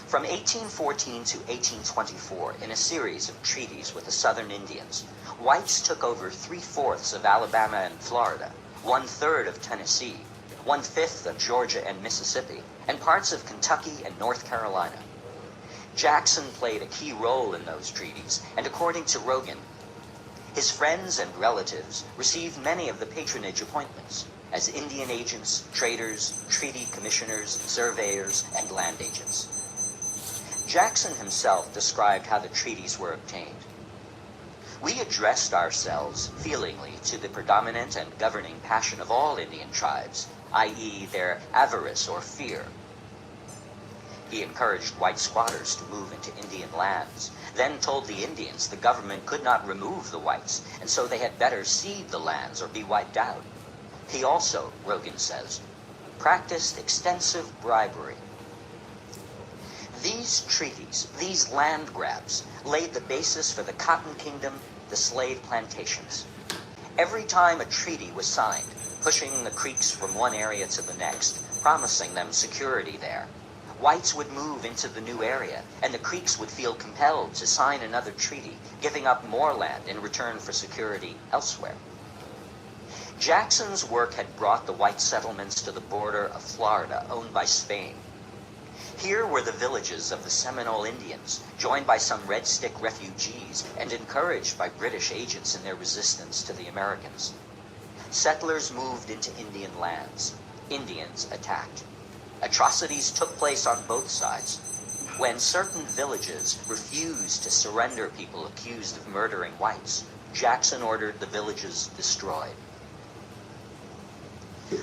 From 1814 to 1824, in a series of treaties with the Southern Indians, whites took over 3/4 of Alabama and Florida, 1/3 of Tennessee, 1/5 of Georgia and Mississippi, and parts of Kentucky and North Carolina. Jackson played a key role in those treaties, and according to Rogan, his friends and relatives received many of the patronage appointments as Indian agents, traders, treaty commissioners, surveyors, and land agents. Jackson himself described how the treaties were obtained. We addressed ourselves feelingly to the predominant and governing passion of all Indian tribes, i.e. their avarice or fear. He encouraged white squatters to move into Indian lands, then told the Indians the government could not remove the whites, and so they had better cede the lands or be wiped out. He also, Rogan says, practiced extensive bribery. These treaties, these land grabs, laid the basis for the Cotton Kingdom, the slave plantations. Every time a treaty was signed, pushing the Creeks from one area to the next, promising them security there, whites would move into the new area, and the Creeks would feel compelled to sign another treaty, giving up more land in return for security elsewhere. Jackson's work had brought the white settlements to the border of Florida, owned by Spain. Here were the villages of the Seminole Indians, joined by some Red Stick refugees and encouraged by British agents in their resistance to the Americans. Settlers moved into Indian lands. Indians attacked. Atrocities took place on both sides. When certain villages refused to surrender people accused of murdering whites, Jackson ordered the villages destroyed.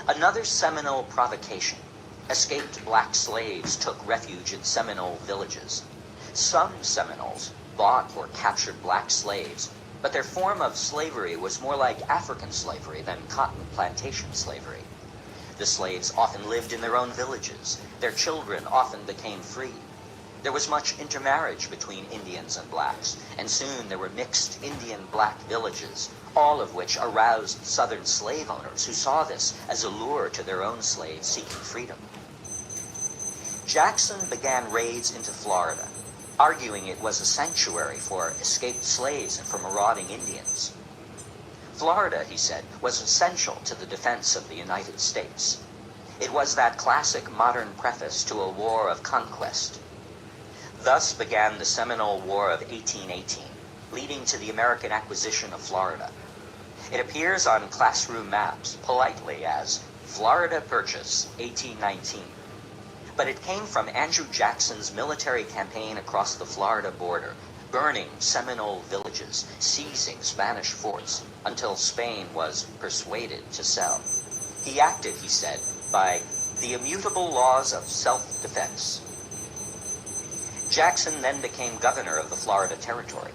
Another Seminole provocation. Escaped black slaves took refuge in Seminole villages. Some Seminoles bought or captured black slaves, but their form of slavery was more like African slavery than cotton plantation slavery. The slaves often lived in their own villages. Their children often became free. There was much intermarriage between Indians and blacks, and soon there were mixed Indian-black villages, all of which aroused Southern slave owners who saw this as a lure to their own slaves seeking freedom. Jackson began raids into Florida, arguing it was a sanctuary for escaped slaves and for marauding Indians. Florida, he said, was essential to the defense of the United States. It was that classic modern preface to a war of conquest. Thus began the Seminole War of 1818, leading to the American acquisition of Florida. It appears on classroom maps politely as Florida Purchase, 1819. But it came from Andrew Jackson's military campaign across the Florida border, burning Seminole villages, seizing Spanish forts, until Spain was persuaded to sell. He acted, he said, by the immutable laws of self-defense. Jackson then became governor of the Florida Territory.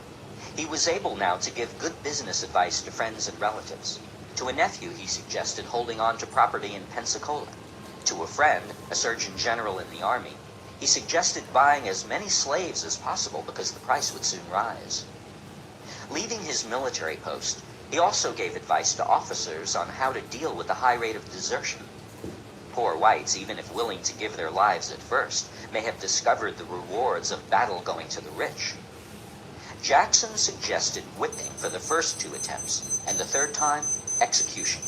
He was able now to give good business advice to friends and relatives. To a nephew, he suggested holding on to property in Pensacola. To a friend, a surgeon general in the Army, he suggested buying as many slaves as possible because the price would soon rise. Leaving his military post, he also gave advice to officers on how to deal with the high rate of desertion. Poor whites, even if willing to give their lives at first, may have discovered the rewards of battle going to the rich. Jackson suggested whipping for the first 2 attempts, and the third time, execution.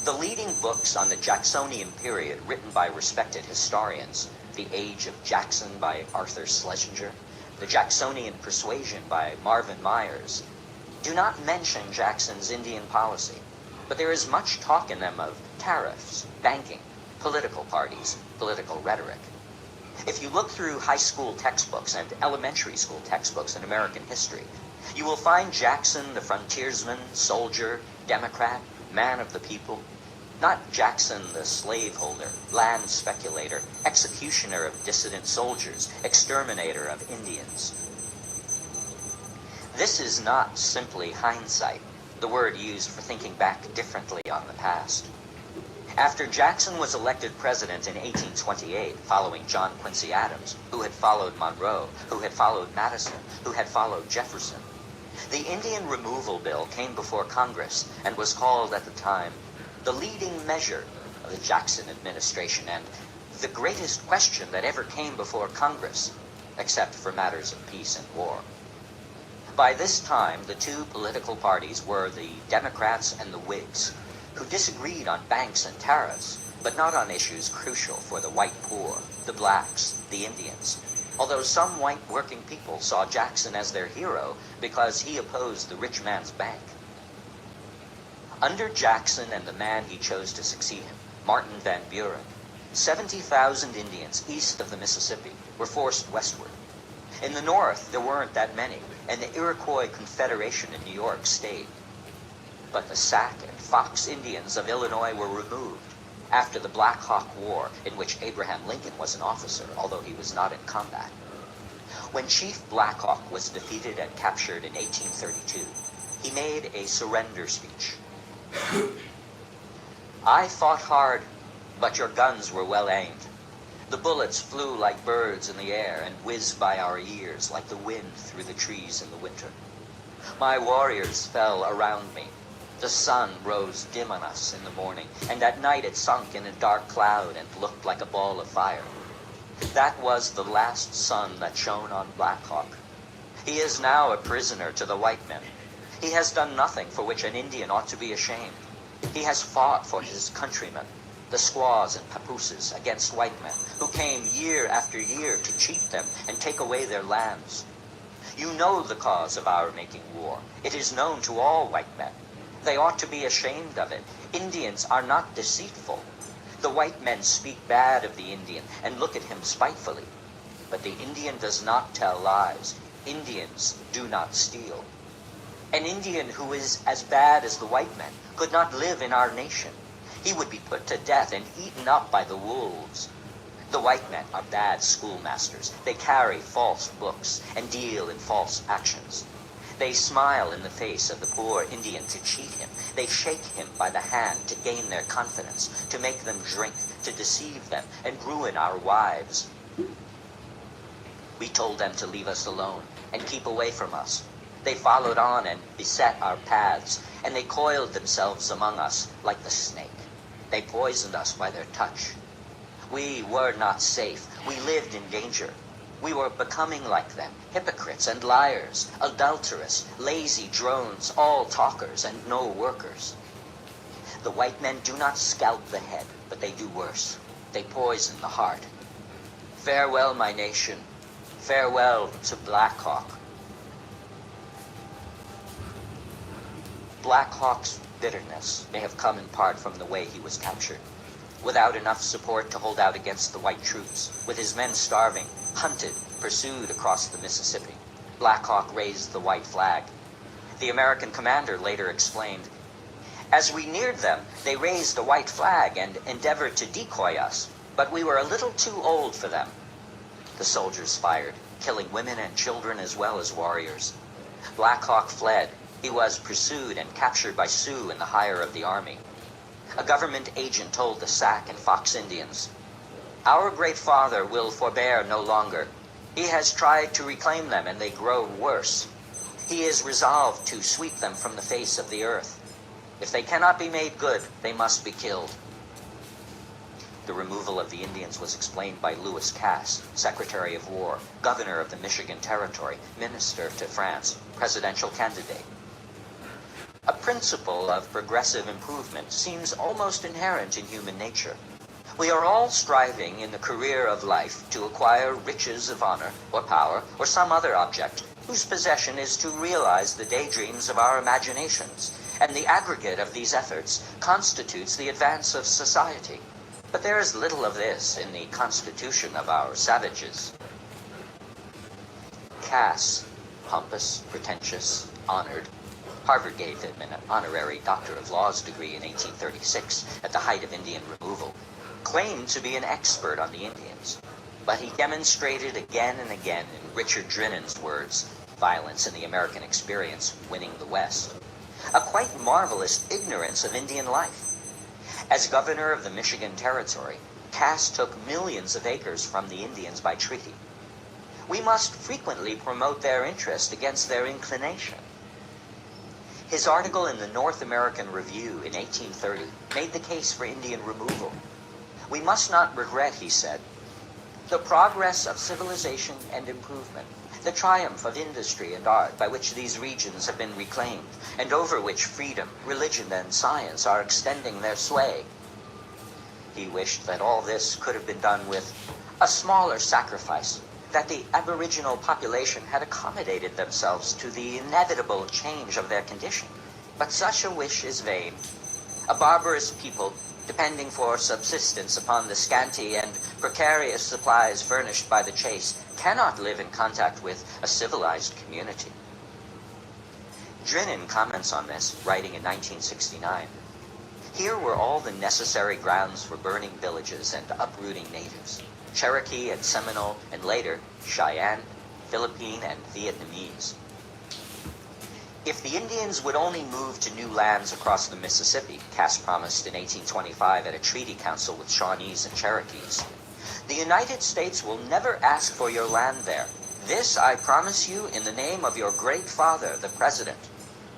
The leading books on the Jacksonian period written by respected historians, The Age of Jackson by Arthur Schlesinger, The Jacksonian Persuasion by Marvin Myers, do not mention Jackson's Indian policy, but there is much talk in them of tariffs, banking, political parties, political rhetoric. If you look through high school textbooks and elementary school textbooks in American history, you will find Jackson the frontiersman, soldier, Democrat, man of the people. Not Jackson the slaveholder, land speculator, executioner of dissident soldiers, exterminator of Indians. This is not simply hindsight, the word used for thinking back differently on the past. After Jackson was elected president in 1828, following John Quincy Adams, who had followed Monroe, who had followed Madison, who had followed Jefferson, the Indian Removal Bill came before Congress and was called at the time the leading measure of the Jackson administration and the greatest question that ever came before Congress, except for matters of peace and war. By this time, the two political parties were the Democrats and the Whigs, who disagreed on banks and tariffs, but not on issues crucial for the white poor, the blacks, the Indians, although some white working people saw Jackson as their hero because he opposed the rich man's bank. Under Jackson and the man he chose to succeed him, Martin Van Buren, 70,000 Indians east of the Mississippi were forced westward. In the north, there weren't that many, and the Iroquois Confederation in New York stayed. But the Sac and Fox Indians of Illinois were removed after the Black Hawk War, in which Abraham Lincoln was an officer, although he was not in combat. When Chief Black Hawk was defeated and captured in 1832, he made a surrender speech. I fought hard, but your guns were well aimed. The bullets flew like birds in the air and whizzed by our ears like the wind through the trees in the winter. My warriors fell around me. The sun rose dim on us in the morning, and at night it sunk in a dark cloud and looked like a ball of fire. That was the last sun that shone on Black Hawk. He is now a prisoner to the white men. He has done nothing for which an Indian ought to be ashamed. He has fought for his countrymen, the squaws and papooses, against white men who came year after year to cheat them and take away their lands. You know the cause of our making war. It is known to all white men. They ought to be ashamed of it. Indians are not deceitful. The white men speak bad of the Indian and look at him spitefully. But the Indian does not tell lies. Indians do not steal. An Indian who is as bad as the white men could not live in our nation. He would be put to death and eaten up by the wolves. The white men are bad schoolmasters. They carry false books and deal in false actions. They smile in the face of the poor Indian to cheat him. They shake him by the hand to gain their confidence, to make them drink, to deceive them, and ruin our wives. We told them to leave us alone and keep away from us. They followed on and beset our paths, and they coiled themselves among us like the snake. They poisoned us by their touch. We were not safe. We lived in danger. We were becoming like them, hypocrites and liars, adulterous, lazy drones, all talkers and no workers. The white men do not scalp the head, but they do worse. They poison the heart. Farewell, my nation. Farewell to Black Hawk. Black Hawk's bitterness may have come in part from the way he was captured. Without enough support to hold out against the white troops, with his men starving, hunted, pursued across the Mississippi, Black Hawk raised the white flag. The American commander later explained, "As we neared them, they raised a white flag and endeavored to decoy us, but we were a little too old for them." The soldiers fired, killing women and children as well as warriors. Black Hawk fled. He was pursued and captured by Sioux in the hire of the army. A government agent told the Sac and Fox Indians, "Our great father will forbear no longer. He has tried to reclaim them and they grow worse. He is resolved to sweep them from the face of the earth. If they cannot be made good, they must be killed." The removal of the Indians was explained by Lewis Cass, Secretary of War, Governor of the Michigan Territory, Minister to France, presidential candidate. A principle of progressive improvement seems almost inherent in human nature. We are all striving in the career of life to acquire riches of honor or power or some other object whose possession is to realize the daydreams of our imaginations, and the aggregate of these efforts constitutes the advance of society. But there is little of this in the constitution of our savages. Cass, pompous, pretentious, honored, Harvard gave him an honorary Doctor of Laws degree in 1836 at the height of Indian removal, claimed to be an expert on the Indians. But he demonstrated again and again, in Richard Drinnan's words, violence in the American experience, winning the West, a quite marvelous ignorance of Indian life. As governor of the Michigan Territory, Cass took millions of acres from the Indians by treaty. We must frequently promote their interest against their inclination. His article in the North American Review in 1830 made the case for Indian removal. We must not regret, he said, the progress of civilization and improvement, the triumph of industry and art by which these regions have been reclaimed, and over which freedom, religion, and science are extending their sway. He wished that all this could have been done with a smaller sacrifice, that the aboriginal population had accommodated themselves to the inevitable change of their condition. But such a wish is vain. A barbarous people, depending for subsistence upon the scanty and precarious supplies furnished by the chase, cannot live in contact with a civilized community. Drinnan comments on this, writing in 1969, "Here were all the necessary grounds for burning villages and uprooting natives, Cherokee and Seminole, and later Cheyenne, Philippine, and Vietnamese. If the Indians would only move to new lands across the Mississippi," Cass promised in 1825 at a treaty council with Shawnees and Cherokees, "the United States will never ask for your land there. This I promise you in the name of your great father, the President.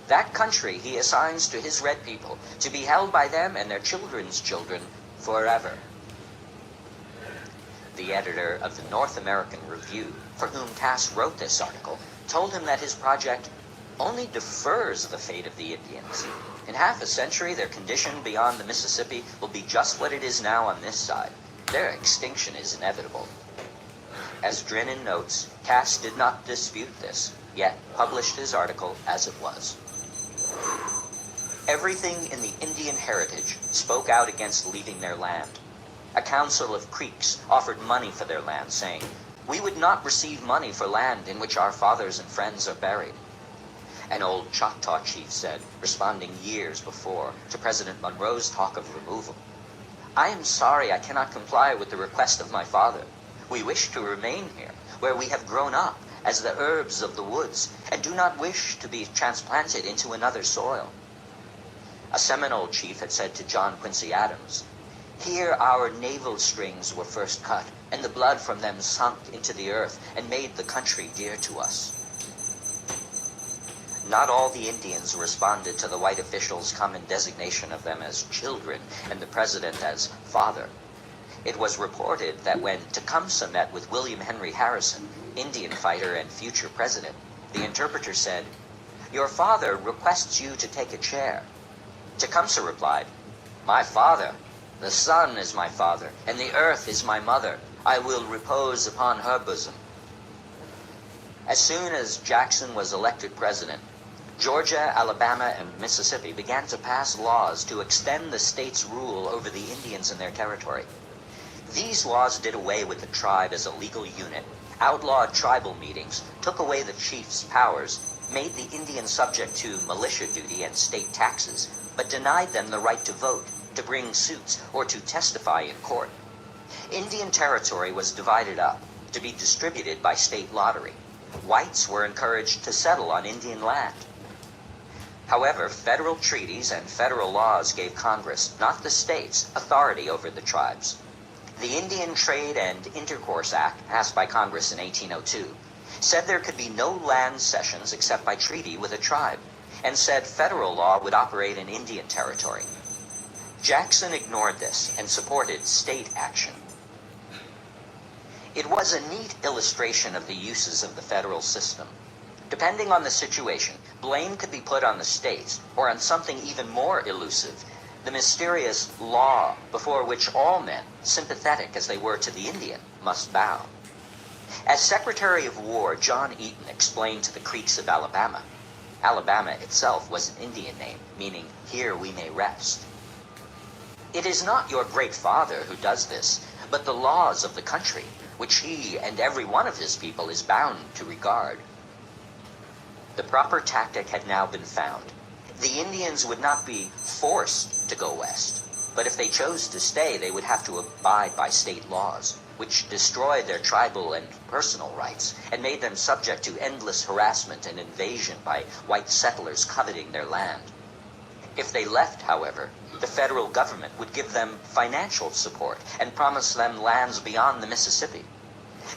That country he assigns to his red people, to be held by them and their children's children forever." The editor of the North American Review, for whom Cass wrote this article, told him that his project only defers the fate of the Indians. In half a century, their condition beyond the Mississippi will be just what it is now on this side. Their extinction is inevitable. As Drinnan notes, Cass did not dispute this, yet published his article as it was. Everything in the Indian heritage spoke out against leaving their land. A council of Creeks offered money for their land, saying, "We would not receive money for land in which our fathers and friends are buried." An old Choctaw chief said, responding years before to President Monroe's talk of removal, "I am sorry I cannot comply with the request of my father. We wish to remain here, where we have grown up as the herbs of the woods, and do not wish to be transplanted into another soil." A Seminole chief had said to John Quincy Adams, "Here our navel strings were first cut, and the blood from them sunk into the earth and made the country dear to us." Not all the Indians responded to the white officials' common designation of them as children and the president as father. It was reported that when Tecumseh met with William Henry Harrison, Indian fighter and future president, the interpreter said, "Your father requests you to take a chair." Tecumseh replied, "My father, the sun is my father, and the earth is my mother. I will repose upon her bosom." As soon as Jackson was elected president, Georgia, Alabama, and Mississippi began to pass laws to extend the state's rule over the Indians in their territory. These laws did away with the tribe as a legal unit, outlawed tribal meetings, took away the chiefs' powers, made the Indians subject to militia duty and state taxes, but denied them the right to vote, to bring suits, or to testify in court. Indian territory was divided up, to be distributed by state lottery. Whites were encouraged to settle on Indian land. However, federal treaties and federal laws gave Congress, not the states, authority over the tribes. The Indian Trade and Intercourse Act, passed by Congress in 1802, said there could be no land cessions except by treaty with a tribe, and said federal law would operate in Indian territory. Jackson ignored this and supported state action. It was a neat illustration of the uses of the federal system. Depending on the situation, blame could be put on the states, or on something even more elusive, the mysterious law before which all men, sympathetic as they were to the Indian, must bow. As Secretary of War, John Eaton explained to the Creeks of Alabama, Alabama itself was an Indian name, meaning, "Here we may rest." It is not your great father who does this, but the laws of the country, which he and every one of his people is bound to regard. The proper tactic had now been found. The Indians would not be forced to go west, but if they chose to stay, they would have to abide by state laws, which destroyed their tribal and personal rights and made them subject to endless harassment and invasion by white settlers coveting their land. If they left, however, the federal government would give them financial support and promise them lands beyond the Mississippi.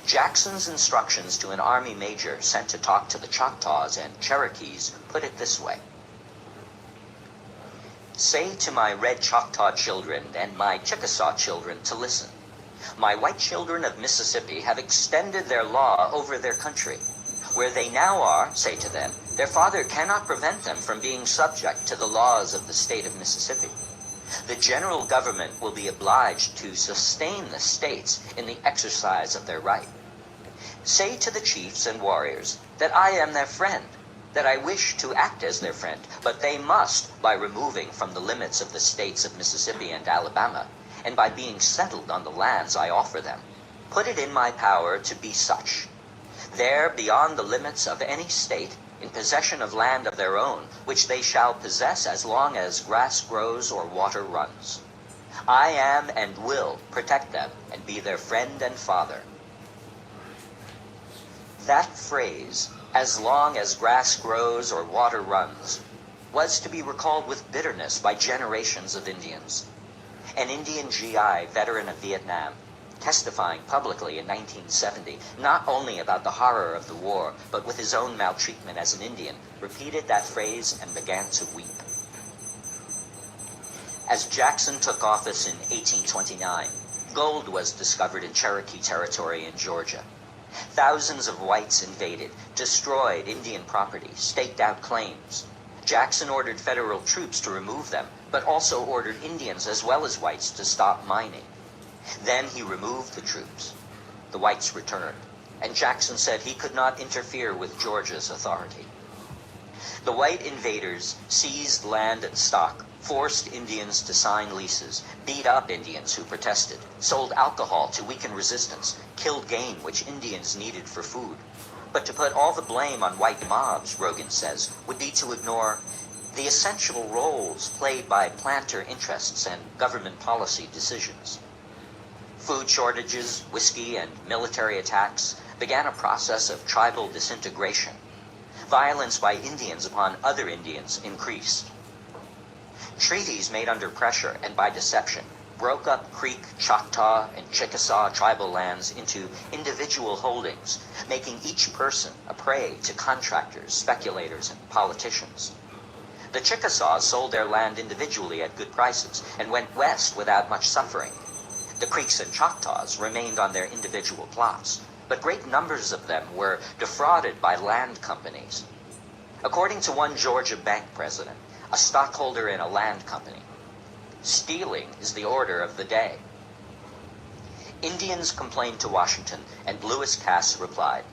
Jackson's instructions to an army major sent to talk to the Choctaws and Cherokees put it this way: "Say to my red Choctaw children and my Chickasaw children to listen. My white children of Mississippi have extended their law over their country. Where they now are, say to them, their father cannot prevent them from being subject to the laws of the state of Mississippi. The general government will be obliged to sustain the states in the exercise of their right. Say to the chiefs and warriors that I am their friend, that I wish to act as their friend, but they must, by removing from the limits of the states of Mississippi and Alabama, and by being settled on the lands I offer them, put it in my power to be such. There, beyond the limits of any state, in possession of land of their own, which they shall possess as long as grass grows or water runs. I am and will protect them and be their friend and father." That phrase, "as long as grass grows or water runs," was to be recalled with bitterness by generations of Indians. An Indian GI, veteran of Vietnam, testifying publicly in 1970, not only about the horror of the war, but with his own maltreatment as an Indian, repeated that phrase and began to weep. As Jackson took office in 1829, gold was discovered in Cherokee territory in Georgia. Thousands of whites invaded, destroyed Indian property, staked out claims. Jackson ordered federal troops to remove them, but also ordered Indians as well as whites to stop mining. Then he removed the troops. The whites returned, and Jackson said he could not interfere with Georgia's authority. The white invaders seized land and stock, forced Indians to sign leases, beat up Indians who protested, sold alcohol to weaken resistance, killed game which Indians needed for food. But to put all the blame on white mobs, Rogan says, would be to ignore the essential roles played by planter interests and government policy decisions. Food shortages, whiskey, and military attacks began a process of tribal disintegration. Violence by Indians upon other Indians increased. Treaties made under pressure and by deception broke up Creek, Choctaw, and Chickasaw tribal lands into individual holdings, making each person a prey to contractors, speculators, and politicians. The Chickasaws sold their land individually at good prices and went west without much suffering. The Creeks and Choctaws remained on their individual plots, but great numbers of them were defrauded by land companies. According to one Georgia bank president, a stockholder in a land company, stealing is the order of the day. Indians complained to Washington, and Lewis Cass replied,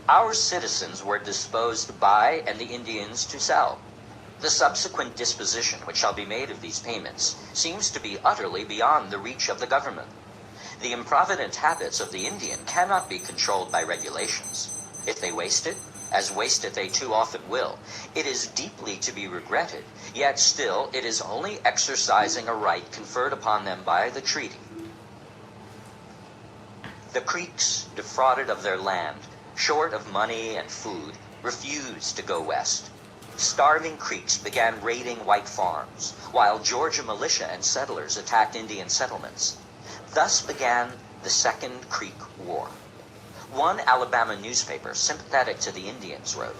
"Our citizens were disposed to buy and the Indians to sell. The subsequent disposition which shall be made of these payments seems to be utterly beyond the reach of the government. The improvident habits of the Indian cannot be controlled by regulations. If they waste it, as waste it they too often will, it is deeply to be regretted, yet still it is only exercising a right conferred upon them by the treaty." The Creeks, defrauded of their land, short of money and food, refused to go west. Starving Creeks began raiding white farms, while Georgia militia and settlers attacked Indian settlements. Thus began the Second Creek War. One Alabama newspaper, sympathetic to the Indians, wrote,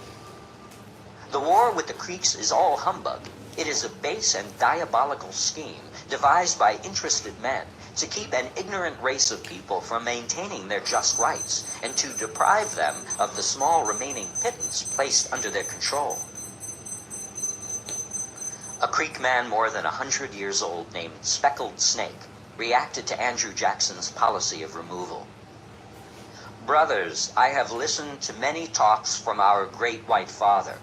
"The war with the Creeks is all humbug. It is a base and diabolical scheme devised by interested men to keep an ignorant race of people from maintaining their just rights and to deprive them of the small remaining pittance placed under their control." A Creek man more than 100 years old named Speckled Snake reacted to Andrew Jackson's policy of removal. "Brothers, I have listened to many talks from our great white father.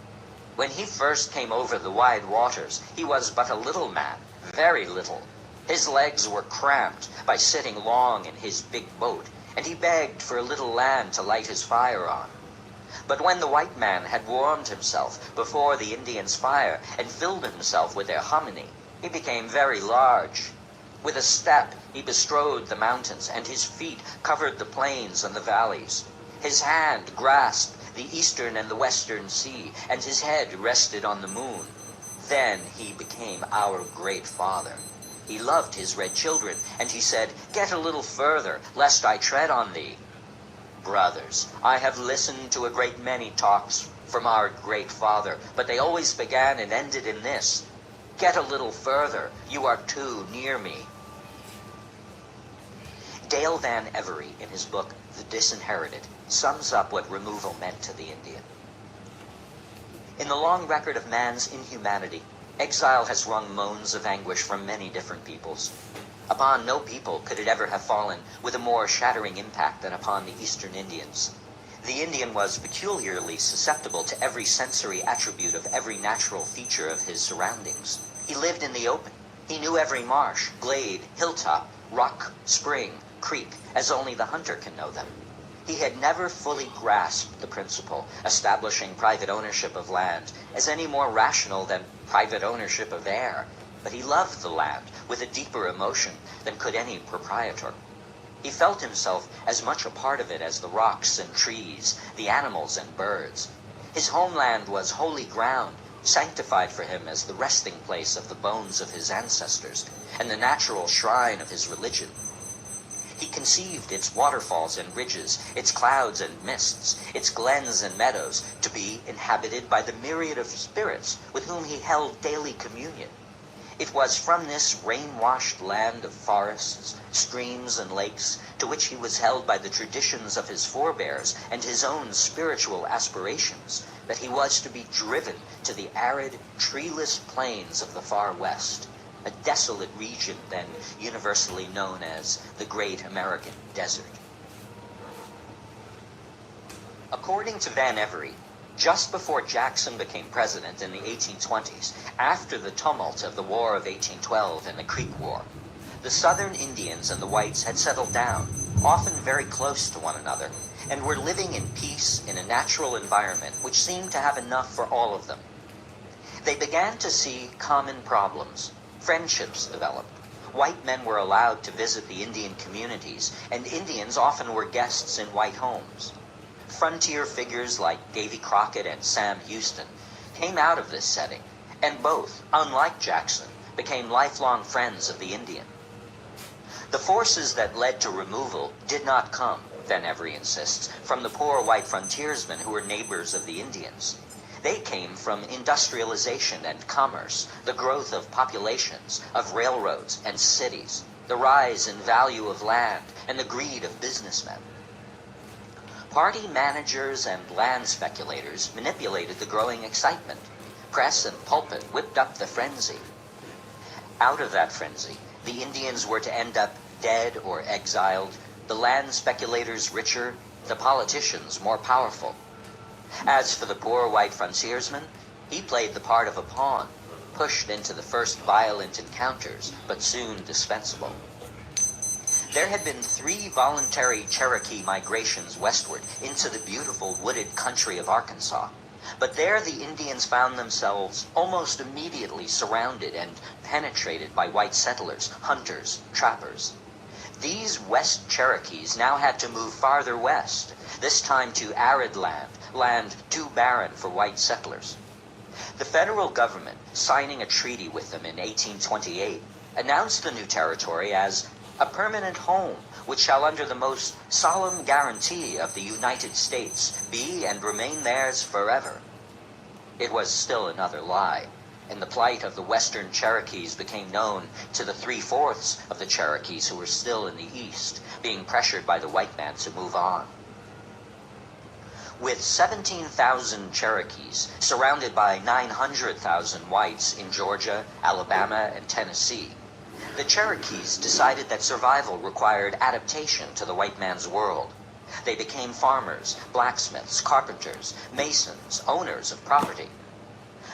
When he first came over the wide waters, he was but a little man, very little. His legs were cramped by sitting long in his big boat, and he begged for a little land to light his fire on. But when the white man had warmed himself before the Indians' fire and filled himself with their hominy, he became very large. With a step he bestrode the mountains, and his feet covered the plains and the valleys. His hand grasped the eastern and the western sea, and his head rested on the moon. Then he became our great father. He loved his red children, and he said, "Get a little further, lest I tread on thee." Brothers, I have listened to a great many talks from our great father, but they always began and ended in this: "Get a little further, you are too near me." Dale Van Every, in his book, The Disinherited, sums up what removal meant to the Indian. In the long record of man's inhumanity, exile has wrung moans of anguish from many different peoples. Upon no people could it ever have fallen with a more shattering impact than upon the Eastern Indians. The Indian was peculiarly susceptible to every sensory attribute of every natural feature of his surroundings. He lived in the open. He knew every marsh, glade, hilltop, rock, spring, creek, as only the hunter can know them. He had never fully grasped the principle establishing private ownership of land as any more rational than private ownership of air, but he loved the land with a deeper emotion than could any proprietor. He felt himself as much a part of it as the rocks and trees, the animals and birds. His homeland was holy ground, sanctified for him as the resting place of the bones of his ancestors, and the natural shrine of his religion. He conceived its waterfalls and ridges, its clouds and mists, its glens and meadows, to be inhabited by the myriad of spirits with whom he held daily communion. It was from this rain-washed land of forests, streams, and lakes, to which he was held by the traditions of his forebears and his own spiritual aspirations, that he was to be driven to the arid, treeless plains of the far west, a desolate region then universally known as the Great American Desert. According to Van Every, just before Jackson became president in the 1820s, after the tumult of the War of 1812 and the Creek War, the Southern Indians and the whites had settled down, often very close to one another, and were living in peace in a natural environment which seemed to have enough for all of them. They began to see common problems. Friendships developed. White men were allowed to visit the Indian communities, and Indians often were guests in white homes. Frontier figures like Davy Crockett and Sam Houston came out of this setting, and both, unlike Jackson, became lifelong friends of the Indian. The forces that led to removal did not come, Van Every insists, from the poor white frontiersmen who were neighbors of the Indians. They came from industrialization and commerce, the growth of populations, of railroads and cities, the rise in value of land, and the greed of businessmen. Party managers and land speculators manipulated the growing excitement. Press and pulpit whipped up the frenzy. Out of that frenzy, the Indians were to end up dead or exiled, the land speculators richer, the politicians more powerful. As for the poor white frontiersman, he played the part of a pawn, pushed into the first violent encounters, but soon dispensable. There had been 3 voluntary Cherokee migrations westward into the beautiful wooded country of Arkansas, but there the Indians found themselves almost immediately surrounded and penetrated by white settlers, hunters, trappers. These West Cherokees now had to move farther west, this time to arid land too barren for white settlers. The federal government, signing a treaty with them in 1828, announced the new territory as a permanent home, which shall under the most solemn guarantee of the United States be and remain theirs forever. It was still another lie, and the plight of the Western Cherokees became known to the 3/4 of the Cherokees who were still in the East, being pressured by the white man to move on. With 17,000 Cherokees surrounded by 900,000 whites in Georgia, Alabama, and Tennessee, the Cherokees decided that survival required adaptation to the white man's world. They became farmers, blacksmiths, carpenters, masons, owners of property.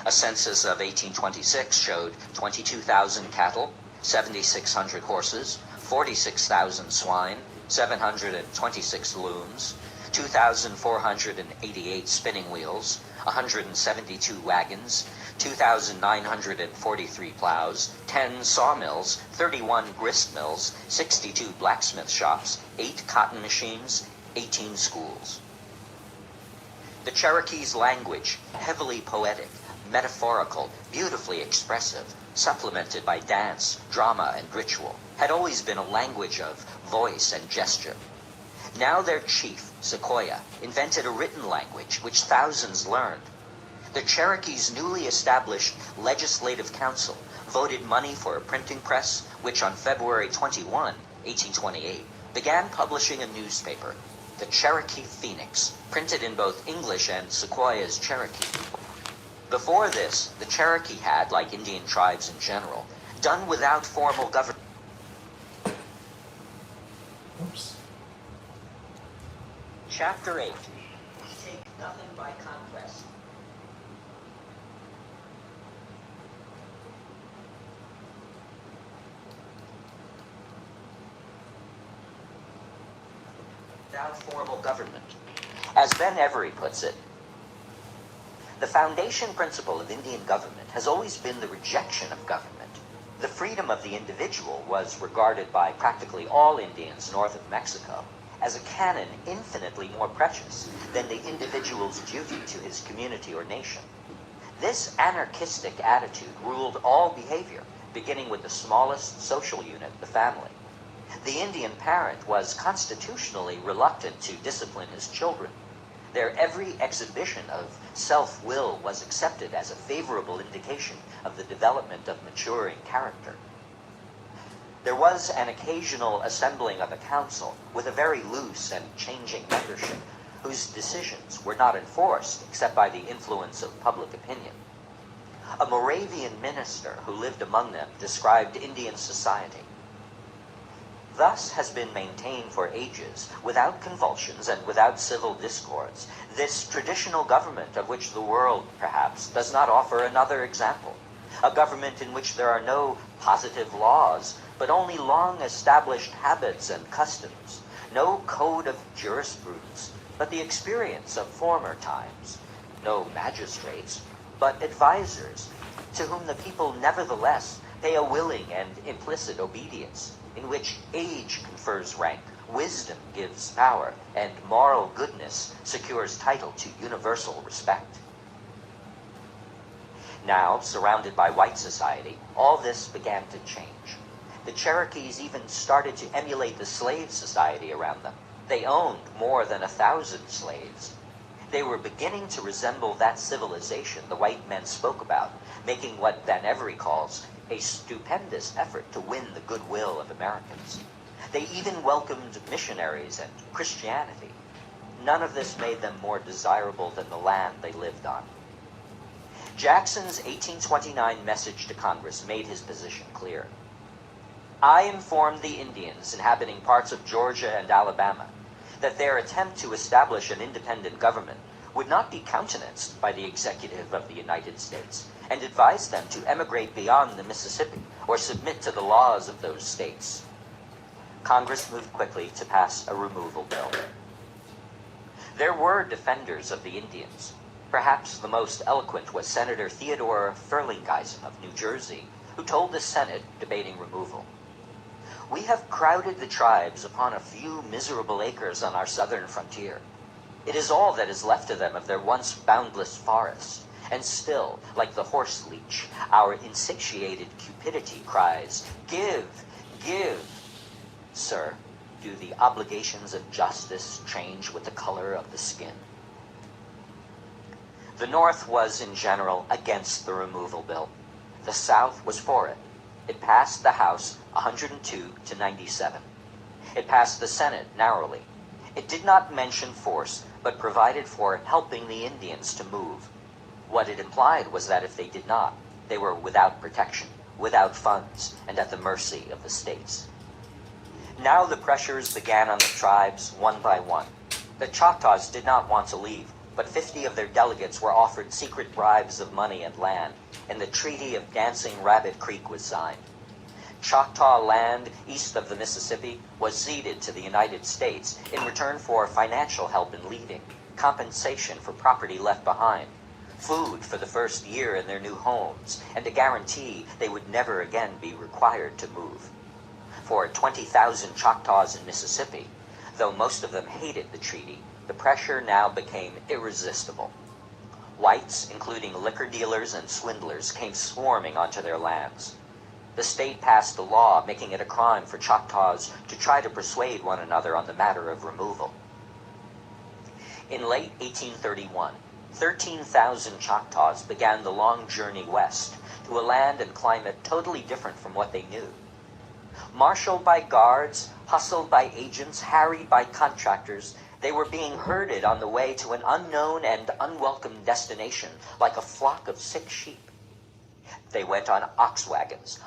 A census of 1826 showed 22,000 cattle, 7,600 horses, 46,000 swine, 726 looms, 2,488 spinning wheels, 172 wagons, 2,943 plows, 10 sawmills, 31 grist mills, 62 blacksmith shops, 8 cotton machines, 18 schools. The Cherokees' language, heavily poetic, metaphorical, beautifully expressive, supplemented by dance, drama, and ritual, had always been a language of voice and gesture. Now their chief, Sequoyah, invented a written language which thousands learned. The Cherokees' newly established Legislative Council voted money for a printing press, which on February 21, 1828, began publishing a newspaper, the Cherokee Phoenix, printed in both English and Sequoyah's Cherokee. Before this, the Cherokee had, like Indian tribes in general, done without formal government. Oops. Chapter 8. Take nothing by conquest. Without formal government. As Ben Every puts it, the foundation principle of Indian government has always been the rejection of government. The freedom of the individual was regarded by practically all Indians north of Mexico as a canon infinitely more precious than the individual's duty to his community or nation. This anarchistic attitude ruled all behavior, beginning with the smallest social unit, the family. The Indian parent was constitutionally reluctant to discipline his children. Their every exhibition of self-will was accepted as a favorable indication of the development of maturing character. There was an occasional assembling of a council with a very loose and changing membership, whose decisions were not enforced except by the influence of public opinion. A Moravian minister who lived among them described Indian society. Thus has been maintained for ages, without convulsions and without civil discords, this traditional government of which the world, perhaps, does not offer another example. A government in which there are no positive laws, but only long-established habits and customs, no code of jurisprudence, but the experience of former times, no magistrates, but advisors, to whom the people nevertheless pay a willing and implicit obedience, in which age confers rank, wisdom gives power, and moral goodness secures title to universal respect. Now, surrounded by white society, all this began to change. The Cherokees even started to emulate the slave society around them. They owned more than 1,000 slaves. They were beginning to resemble that civilization the white men spoke about, making what Van Every calls a stupendous effort to win the goodwill of Americans. They even welcomed missionaries and Christianity. None of this made them more desirable than the land they lived on. Jackson's 1829 message to Congress made his position clear. I informed the Indians inhabiting parts of Georgia and Alabama that their attempt to establish an independent government would not be countenanced by the executive of the United States, and advised them to emigrate beyond the Mississippi or submit to the laws of those states. Congress moved quickly to pass a removal bill. There were defenders of the Indians. Perhaps the most eloquent was Senator Theodore Ferlingeisen of New Jersey, who told the Senate debating removal, "We have crowded the tribes upon a few miserable acres on our southern frontier. It is all that is left to them of their once boundless forests, and still, like the horse leech, our insatiated cupidity cries, 'Give, give!' Sir, do the obligations of justice change with the color of the skin?" The North was, in general, against the removal bill. The South was for it. It passed the House 102 to 97. It passed the Senate narrowly. It did not mention force, but provided for helping the Indians to move. What it implied was that if they did not, they were without protection, without funds, and at the mercy of the states. Now the pressures began on the tribes one by one. The Choctaws did not want to leave, but 50 of their delegates were offered secret bribes of money and land, and the Treaty of Dancing Rabbit Creek was signed. Choctaw land east of the Mississippi was ceded to the United States in return for financial help in leaving, compensation for property left behind, food for the first year in their new homes, and a guarantee they would never again be required to move. For 20,000 Choctaws in Mississippi, though most of them hated the treaty, the pressure now became irresistible. Whites, including liquor dealers and swindlers, came swarming onto their lands. The state passed a law making it a crime for Choctaws to try to persuade one another on the matter of removal. In late 1831, 13,000 Choctaws began the long journey west to a land and climate totally different from what they knew. Marshaled by guards, hustled by agents, harried by contractors, they were being herded on the way to an unknown and unwelcome destination like a flock of sick sheep. They went on ox wagons,